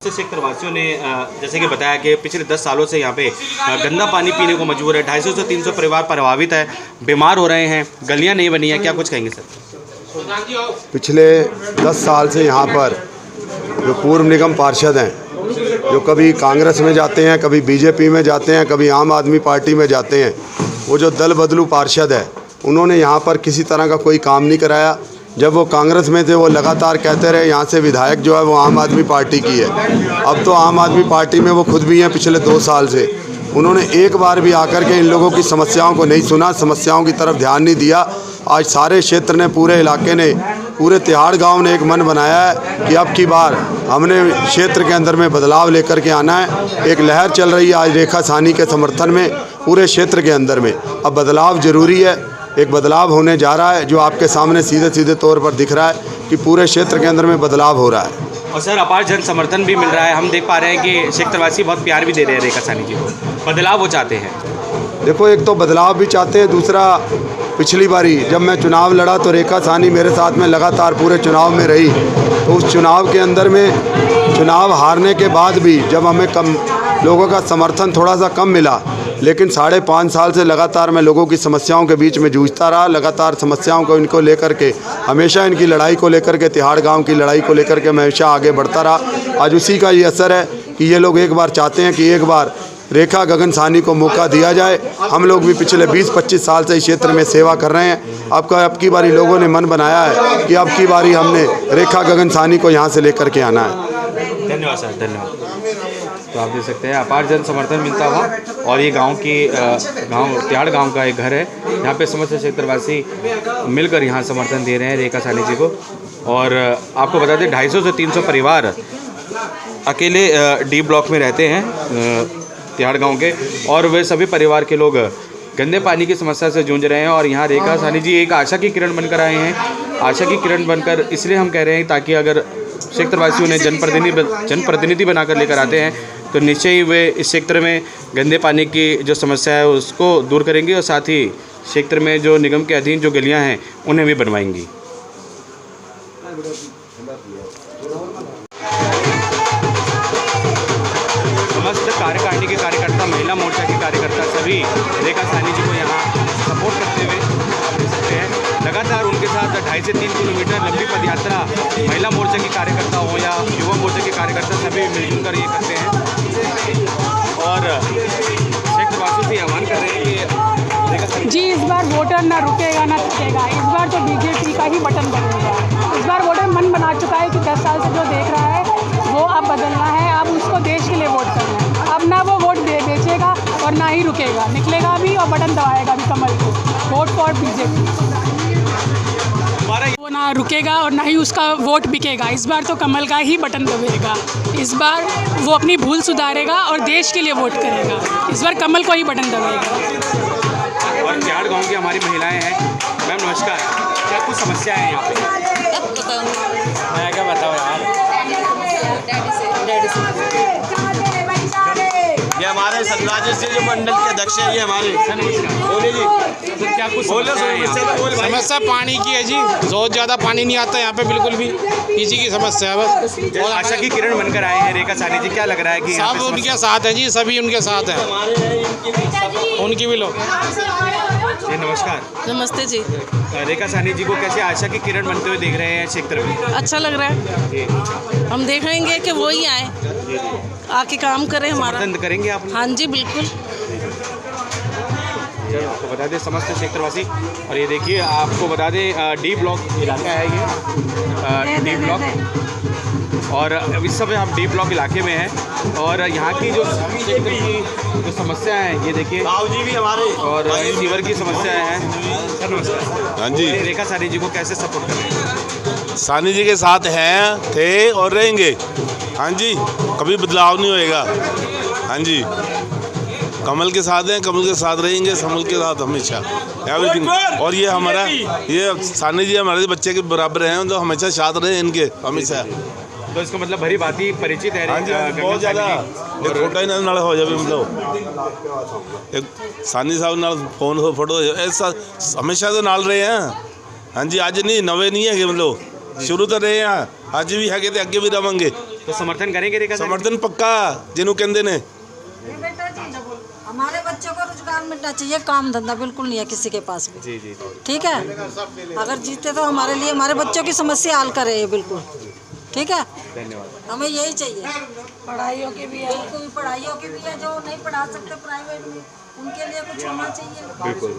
क्षेत्रवासियों ने जैसे कि बताया कि पिछले 10 सालों से यहाँ पे गंदा पानी पीने को मजबूर है। 250 से 300 परिवार प्रभावित है, बीमार हो रहे हैं, गलियाँ नहीं बनी है, क्या कुछ कहेंगे सर?
पिछले 10 साल से यहाँ पर जो पूर्व निगम पार्षद हैं, जो कभी कांग्रेस में जाते हैं, कभी बीजेपी में जाते हैं, कभी आम आदमी पार्टी में जाते हैं, वो जो दल बदलू पार्षद है, उन्होंने यहाँ पर किसी तरह का कोई काम नहीं कराया। जब वो कांग्रेस में थे वो लगातार कहते रहे यहाँ से विधायक जो है वो आम आदमी पार्टी की है। अब तो आम आदमी पार्टी में वो खुद भी हैं पिछले 2 साल से। उन्होंने एक बार भी आकर के इन लोगों की समस्याओं को नहीं सुना, समस्याओं की तरफ ध्यान नहीं दिया। आज सारे क्षेत्र ने, पूरे इलाके ने, पूरे तिहाड़ गांव ने एक मन बनाया है कि अब की बार हमने क्षेत्र के अंदर में बदलाव लेकर के आना है। एक लहर चल रही है आज रेखा साहनी के समर्थन में पूरे क्षेत्र के अंदर में। अब बदलाव ज़रूरी है, एक बदलाव होने जा रहा है जो आपके सामने सीधे सीधे तौर पर दिख रहा है कि पूरे क्षेत्र के अंदर में बदलाव हो रहा है।
और सर अपार जन समर्थन भी मिल रहा है, हम देख पा रहे हैं कि क्षेत्रवासी बहुत प्यार भी दे रहे हैं रेखा साहनी जी को, बदलाव वो चाहते हैं।
देखो, एक तो बदलाव भी चाहते हैं, दूसरा पिछली बारी जब मैं चुनाव लड़ा तो रेखा साहनी मेरे साथ में लगातार पूरे चुनाव में रही। तो उस चुनाव के अंदर में, चुनाव हारने के बाद भी जब हमें कम लोगों का समर्थन थोड़ा सा कम मिला, लेकिन 5.5 साल से लगातार मैं लोगों की समस्याओं के बीच में जूझता रहा। लगातार समस्याओं को इनको लेकर के, हमेशा इनकी लड़ाई को लेकर के, तिहाड़ गांव की लड़ाई को लेकर के मैं हमेशा आगे बढ़ता रहा। आज उसी का ये असर है कि ये लोग एक बार चाहते हैं कि एक बार रेखा गगन साहनी को मौका दिया जाए। हम लोग भी पिछले 20-25 साल से इस क्षेत्र में सेवा कर रहे हैं। अब की बारी लोगों ने मन बनाया है कि अब की बारी हमने रेखा गगन साहनी को यहाँ से लेकर के आना है।
धन्यवाद सर, धन्यवाद। तो आप देख सकते हैं अपार जन समर्थन मिलता हुआ, और ये गांव तिहाड़ गांव का एक घर है। यहाँ पे समस्त क्षेत्रवासी मिलकर यहाँ समर्थन दे रहे हैं रेखा साहनी जी को। और आपको बता दें 250 से 300 परिवार अकेले डी ब्लॉक में रहते हैं तिहाड़ गांव के, और वे सभी परिवार के लोग गंदे पानी की समस्या से जूझ रहे हैं। और यहाँ रेखा साहनी जी एक आशा की किरण बनकर आए हैं। आशा की किरण बनकर इसलिए हम कह रहे हैं ताकि अगर क्षेत्रवासी उन्हें जनप्रतिनिधि बनाकर लेकर आते हैं तो निश्चय ही वे इस क्षेत्र में गंदे पानी की जो समस्या है उसको दूर करेंगे, और साथ ही क्षेत्र में जो निगम के अधीन जो गलियाँ हैं उन्हें भी बनवाएंगी। समस्त कार्यकारिणी के कार्यकर्ता, महिला मोर्चा के कार्यकर्ता सभी रेखा साहनी जी को यहाँ सपोर्ट करते हुए आप देख सकते हैं। लगातार उनके साथ 2.5 से 3 किलोमीटर लंबी पदयात्रा महिला मोर्चा के कार्यकर्ता हो या युवा मोर्चा के कार्यकर्ता सभी मिलजुल कर ये करते हैं। और क्षेत्रवासियों से आह्वान कर रहे हैं कि
जी इस बार वोटर ना रुकेगा ना थकेगा। इस बार तो बीजेपी का ही बटन बनेगा। इस बार वोटर मन बना चुका है कि 10 साल से जो देख रहा है वो अब बदलना है, अब उसको देश के लिए वोट करना है। अब ना वो वोट बेचेगा और ना ही रुकेगा, निकलेगा भी और बटन दबाएगा भी कमल को, वोट फॉर बीजेपी। वो ना रुकेगा और ना ही उसका वोट बिकेगा। इस बार तो कमल का ही बटन दबेगा। इस बार वो अपनी भूल सुधारेगा और देश के लिए वोट करेगा। इस बार कमल को ही बटन दबेगा।
और तिहाड़ गाँव की हमारी महिलाएं हैं। मैम नमस्कार, क्या कुछ समस्या है यहाँ पे? मैं क्या बताऊँ यार।
ये हमारे सतराज से जो मंडल के अध्यक्ष हैं, ये हमारे बोले जी
तो क्या कुछ
समस्या पानी की है जी। बहुत ज़्यादा पानी नहीं आता यहाँ पे बिल्कुल भी, इसी की समस्या है बस।
और आशा की किरण बनकर आए हैं रेखा साहनी जी, क्या लग रहा है कि
सब उनके साथ हैं जी, सभी उनके साथ हैं, उनकी भी लोग।
जी नमस्कार।
नमस्ते जी।
रेखा साहनी जी को कैसे आशा की किरण बनते हुए देख रहे हैं क्षेत्र में?
अच्छा लग रहा है। हम देखेंगे कि वो ही आए, आके काम करें हमारा।
समर्थन करेंगे आप?
हाँ जी बिल्कुल।
आपको बता दें समस्त क्षेत्रवासी, और ये देखिए आपको बता दें डी ब्लॉक इलाका है ये, डी ब्लॉक। और इस समय हम डी ब्लॉक इलाके में हैं, और यहाँ की जो क्षेत्र की जो समस्या है ये देखिए,
जी भी हमारे
और सीवर की समस्या है। सर नमस्कार।
हाँ जी।
रेखा साहनी जी को कैसे सपोर्ट करें?
साहनी जी के साथ हैं, थे और रहेंगे। हाँ जी, कभी बदलाव नहीं होएगा। हाँ जी, कमल के साथ हैं, कमल के साथ रहेंगे, कमल के साथ हमेशा एवरीथिंग। और ये हमारा ये साहनी जी हमारे बच्चे के बराबर हैं, तो हमेशा साथ रहे इनके हमेशा।
तो इसका मतलब भरी भांति परिचित है।
बहुत ज़्यादा एक फोटो ही नाल हो जाए, मतलब एक साहनी साहब नाल फोन हो फोटो ऐसा हमेशा तो नाल रहे हैं। हाँ जी, आज नहीं नवे नहीं है, मतलब शुरू तो रहे हैं, आज भी है कि अगे भी रहेंगे।
तो समर्थन करेंगे रेखा?
समर्थन पक्का जिन्हों कहते ने।
हमारे बच्चों को रोजगार मिलना चाहिए, काम धंधा बिल्कुल नहीं है किसी के पास भी।
जी जी
ठीक है, अगर जीते तो हमारे लिए हमारे बच्चों की समस्या हल करे बिल्कुल। ठीक है,
धन्यवाद।
हमें यही चाहिए। पढ़ाइयों की भी है, कोई पढ़ाइयों की भी है, जो नहीं पढ़ा सकते प्राइवेट में, उनके लिए कुछ होना चाहिए।
बिल्कुल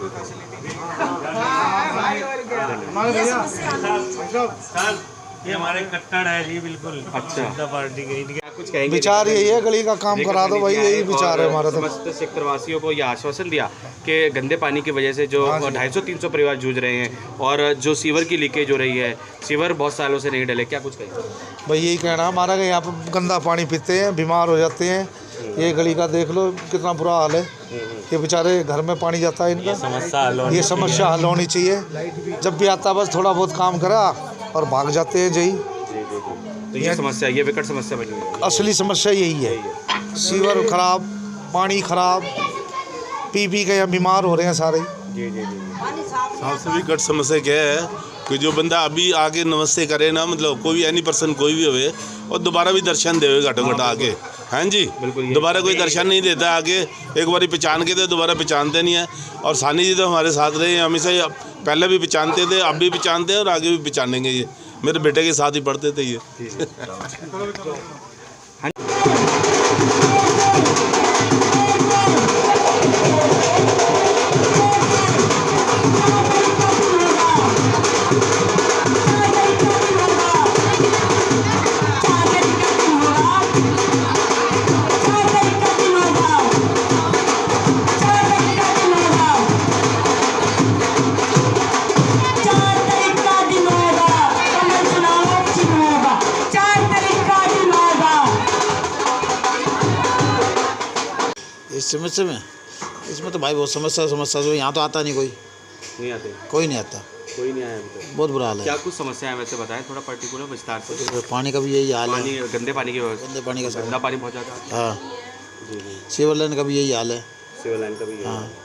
ये हमारे कट्टर है जी, बिल्कुल।
अच्छा,
पार्टी के
कुछ कहेंगे?
विचार यही है, गली का काम करा दो भाई, यही विचार है हमारा। तो
समस्त क्षेत्रवासियों को यह आश्वासन दिया कि गंदे पानी की वजह से जो 250-300 परिवार जूझ रहे हैं, और जो सीवर की लीकेज हो रही है, सीवर बहुत सालों से नहीं डले, क्या कुछ कहेंगे?
भाई यही कहना हमारा कि यहाँ पर गंदा पानी पीते हैं, बीमार हो जाते हैं। ये गली का देख लो कितना बुरा हाल है, ये बेचारे घर में पानी जाता है इनका। ये समस्या हल होनी चाहिए। जब भी आता बस थोड़ा बहुत काम करा और भाग जाते हैं जी।
तो ये समस्या, ये विकट समस्या बनी है।
असली समस्या यही है, सीवर खराब, पानी खराब, पी के यहाँ बीमार हो रहे हैं सारे।
जी जी जी।
सबसे विकट समस्या क्या है कि जो बंदा अभी आके नमस्ते करे ना, मतलब कोई भी एनी पर्सन कोई भी होवे, और दोबारा भी दर्शन देवे घटो घटा आके। हाँ जी, दोबारा कोई दर्शन नहीं देता आगे, एक बार पहचान के तो दोबारा पहचानते नहीं है। और साहनी जी तो हमारे साथ रहे हैं हमेशा, पहले भी पहचानते थे, अब भी पहचानते हैं और आगे भी पहचानेंगे। ये मेरे बेटे के साथ ही पढ़ते थे ये।
इस समस्या में, इसमें तो भाई बहुत समस्या जो यहाँ तो आता नहीं,
नहीं आते,
कोई नहीं आता,
कोई नहीं आया अभी तक।
बहुत बुरा हाल है।
क्या कुछ समस्या है वैसे बताएं थोड़ा पर्टिकुलर विस्तार से।
पानी का भी यही हाल है,
पानी गंदे पानी की वजह से,
गंदे पानी का
गंदा पानी बहुत ज़्यादा।
हाँ,
जी जी,
सिविल लाइन का भी यही हाल है,
सिविल लाइन का भी यही
हाँ।
हाल है।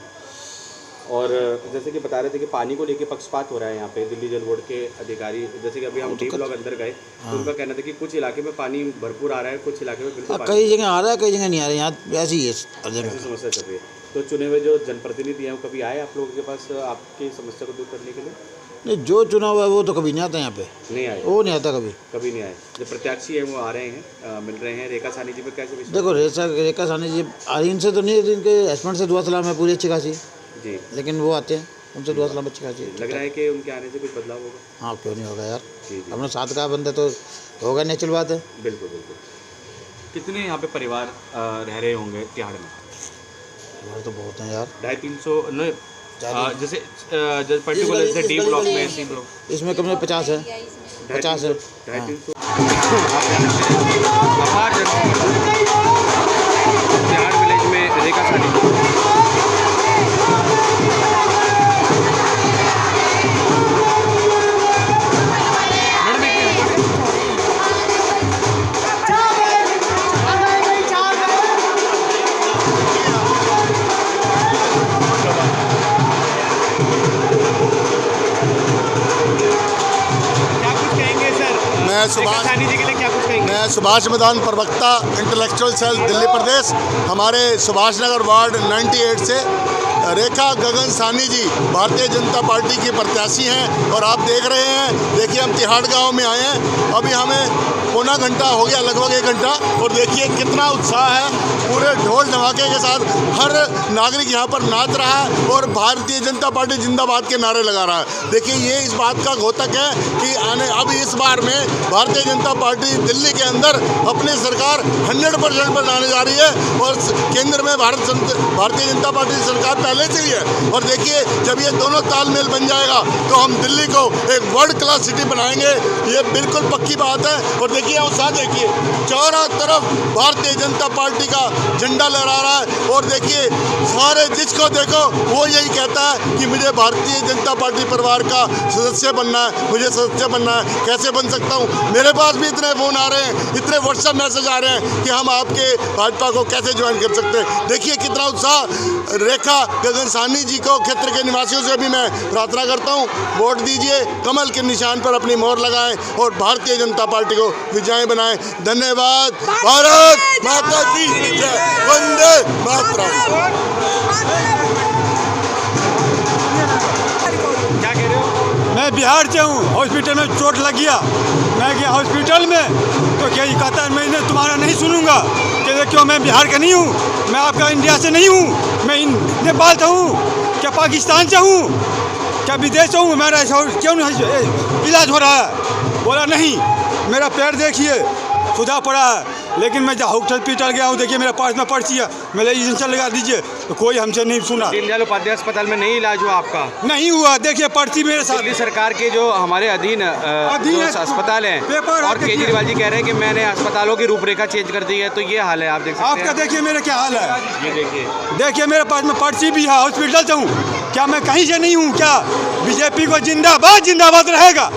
और जैसे कि बता रहे थे कि पानी को लेके पक्षपात हो रहा है यहाँ पे, दिल्ली जल बोर्ड के अधिकारी, जैसे कि अभी हम डी ब्लॉक अंदर गए तो उनका कहना था कि कुछ इलाके में पानी भरपूर आ रहा है, कुछ इलाके में बिल्कुल
कई जगह आ रहा है, कई जगह नहीं आ रहा है, यहाँ ऐसी ही है हर जगह
समस्या चल रही है। तो चुने हुए जो जनप्रतिनिधि हैं वो कभी आए आप लोगों के पास आपकी समस्या को दूर करने के लिए?
नहीं, जो चुनाव है वो तो कभी नहीं आता यहाँ पे,
नहीं आए,
वो नहीं आता
कभी नहीं आए। जो प्रत्याशी है वो आ रहे हैं, मिल रहे हैं। रेखा साहनी जी पे कैसे विश्वास?
देखो रेखा साहनी जी इनसे तो नहीं, इनके हस्बैंड से दुआ सलाम है पूरी अच्छी खासी
जी,
लेकिन वो आते हैं, उनसे दुआ सलाम अच्छी खासी।
लग रहा है कि उनके आने से कुछ बदलाव होगा?
हाँ, क्यों नहीं होगा यार, अपने साथ का बंदा तो होगा, नेचुरल बात है।
बिल्कुल बिल्कुल। कितने यहाँ पे परिवार रह रहे होंगे तिहाड़ में?
परिवार तो बहुत हैं यार,
250-300 नहीं, जैसे पर्टिकुलर जैसे डी ब्लॉक में, सी ब्लॉक,
इसमें कम से कम 50 है, 50 है,
250-300 तिहाड़ विलेज में रेखा साहनी।
मैं सुभाष मैदान प्रवक्ता इंटेलेक्चुअल सेल दिल्ली प्रदेश, हमारे सुभाष नगर वार्ड 98 से रेखा गगन साहनी जी भारतीय जनता पार्टी की प्रत्याशी हैं और आप देख रहे हैं, देखिए हम तिहाड़ गांव में आए हैं, अभी हमें पौना घंटा हो गया, लगभग 1 घंटा, और देखिए कितना उत्साह है, पूरे ढोल धमाके के साथ हर नागरिक यहाँ पर नाच रहा है और भारतीय जनता पार्टी जिंदाबाद के नारे लगा रहा है। देखिए ये इस बात का द्योतक है कि अब इस बार में भारतीय जनता पार्टी दिल्ली के अंदर अपनी सरकार 100% पर लाने जा रही है और केंद्र में भारतीय जनता पार्टी की सरकार पहले से ही है। और देखिए जब ये दोनों तालमेल बन जाएगा तो हम दिल्ली को एक वर्ल्ड क्लास सिटी बनाएंगे, ये बिल्कुल पक्की बात है। और देखिए उत्साह देखिए, चारों तरफ भारतीय जनता पार्टी का झंडा लहरा रहा है और देखिए सारे जिसको देखो वो यही कहता है कि मुझे भारतीय जनता पार्टी परिवार का सदस्य बनना है, मुझे सदस्य बनना है। कैसे बन सकता हूँ? मेरे पास भी इतने फ़ोन आ रहे हैं, इतने व्हाट्सएप मैसेज आ रहे हैं कि हम आपके भाजपा को कैसे ज्वाइन कर सकते हैं। देखिए कितना उत्साह। रेखा गगन साहनी जी को क्षेत्र के निवासियों से भी मैं प्रार्थना करता हूँ, वोट दीजिए, कमल के निशान पर अपनी मोहर लगाएं और भारतीय जनता पार्टी को विजयी बनाएं। धन्यवाद। भारत माता की जय, वंदे मातरम।
क्या कह रहे हो?
मैं बिहार से हूँ, हॉस्पिटल में चोट लग गया, मैं गया हॉस्पिटल में तो क्या कहता है मैं तुम्हारा नहीं सुनूंगा, कि क्यों मैं बिहार का नहीं हूँ, मैं आपका इंडिया से नहीं हूँ, मैं नेपाल से हूँ, क्या पाकिस्तान से हूँ, क्या विदेश से हूँ, मेरा क्यों नहीं इलाज हो रहा है? बोला नहीं, मेरा पैर देखिए खुदा पड़ा है, लेकिन मैं हॉस्पिटल गया हूँ, देखिए मेरे पास में पर्ची है, मेरे इंजेक्शन लगा दीजिए, तो कोई हमसे नहीं सुना।
दीनदयाल उपाध्याय अस्पताल में नहीं इलाज हुआ आपका?
नहीं हुआ, देखिए पर्ची मेरे साथ।
दिल्ली सरकार के जो हमारे अधीन अस्पताल हैं और केजरीवाल जी कह रहे हैं कि मैंने अस्पतालों की रूपरेखा चेंज कर दी है, तो ये हाल है, आप देख सकते हैं।
आपका देखिए मेरा क्या हाल है,
ये
देखिए मेरे पास में पर्ची भी है, हॉस्पिटल से हूँ, क्या मैं कहीं से नहीं हूँ? क्या बीजेपी को जिंदाबाद जिंदाबाद रहेगा,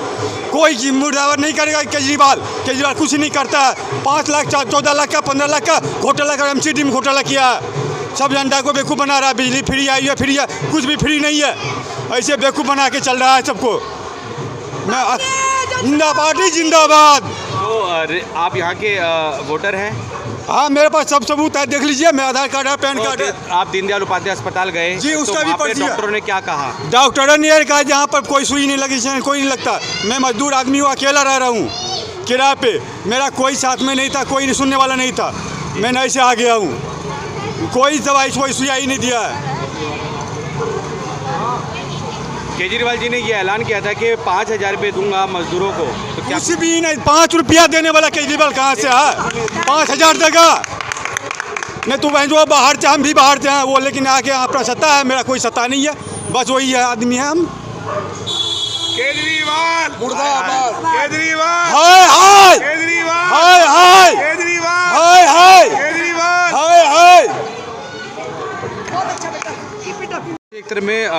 कोई मुर्दाबाद नहीं करेगा। केजरीवाल कुछ नहीं करता है, 5 लाख 14 लाख का 15 लाख का घोटाला कर MCD में घोटाला किया है, सब जनता को बेवकूफ़ बना रहा है। बिजली फ्री आई है, फ्री है, कुछ भी फ्री नहीं है, ऐसे बेवकूफ़ बना के चल रहा है सबको। मैं जिंदाबाद जिंदाबाद।
तो आप यहाँ के वोटर हैं?
हाँ, मेरे पास सब सबूत है, देख लीजिए, मैं आधार कार्ड है, पैन कार्ड है।
आप दीनदयाल उपाध्याय अस्पताल गए
जी, उसका
तो
भी पर्ची है।
डॉक्टरों ने क्या कहा?
डॉक्टरों ने ये कहा जहाँ पर कोई सुई नहीं लगी, कोई नहीं लगता। मैं मजदूर आदमी हूँ, अकेला रह रहा हूँ किराए पे, मेरा कोई साथ में नहीं था, कोई सुनने वाला नहीं था, मैं नई से आ गया हूँ, कोई दवाई कोई सुई ही नहीं दिया है।
केजरीवाल जी ने ये ऐलान किया था कि 5,000 रुपये दूंगा मजदूरों को, तो क्या
कुछ भी नहीं, 5 रुपया देने वाला केजरीवाल कहाँ से है? 5,000 देगा नहीं तो वहीं जो बाहर से, हम भी बाहर से हैं वो, लेकिन आके अपना सत्ता है, मेरा कोई सत्ता नहीं है, बस वही है आदमी है हम।
केजरीवाल
मुर्दाबाद,
केजरीवाल
हाय हाय,
केजरीवाल
हाय हाय,
केजरीवाल
हाय हाय,
केजरीवाल
हाय हाय।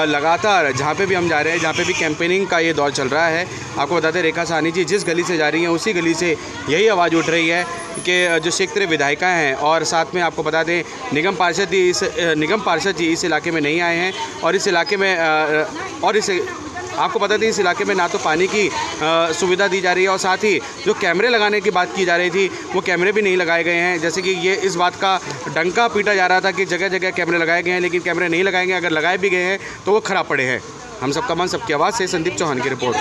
लगातार जहाँ पे भी हम जा रहे हैं, जहाँ पे भी कैंपेनिंग का ये दौर चल रहा है, आपको बताते हैं रेखा साहनी जी जिस गली से जा रही हैं उसी गली से यही आवाज़ उठ रही है कि जो क्षेत्रीय विधायिका हैं और साथ में आपको बता दें निगम पार्षद जी इस इलाके में नहीं आए हैं और इस इलाके में आपको बता दें इस इलाके में ना तो पानी की सुविधा दी जा रही है और साथ ही जो कैमरे लगाने की बात की जा रही थी वो कैमरे भी नहीं लगाए गए हैं। जैसे कि ये इस बात का डंका पीटा जा रहा था कि जगह जगह कैमरे लगाए गए हैं, लेकिन कैमरे नहीं लगाए गए, अगर लगाए भी गए हैं तो वो खराब पड़े हैं। हम सबका मन सबकी आवाज़ से संदीप चौहान की रिपोर्ट।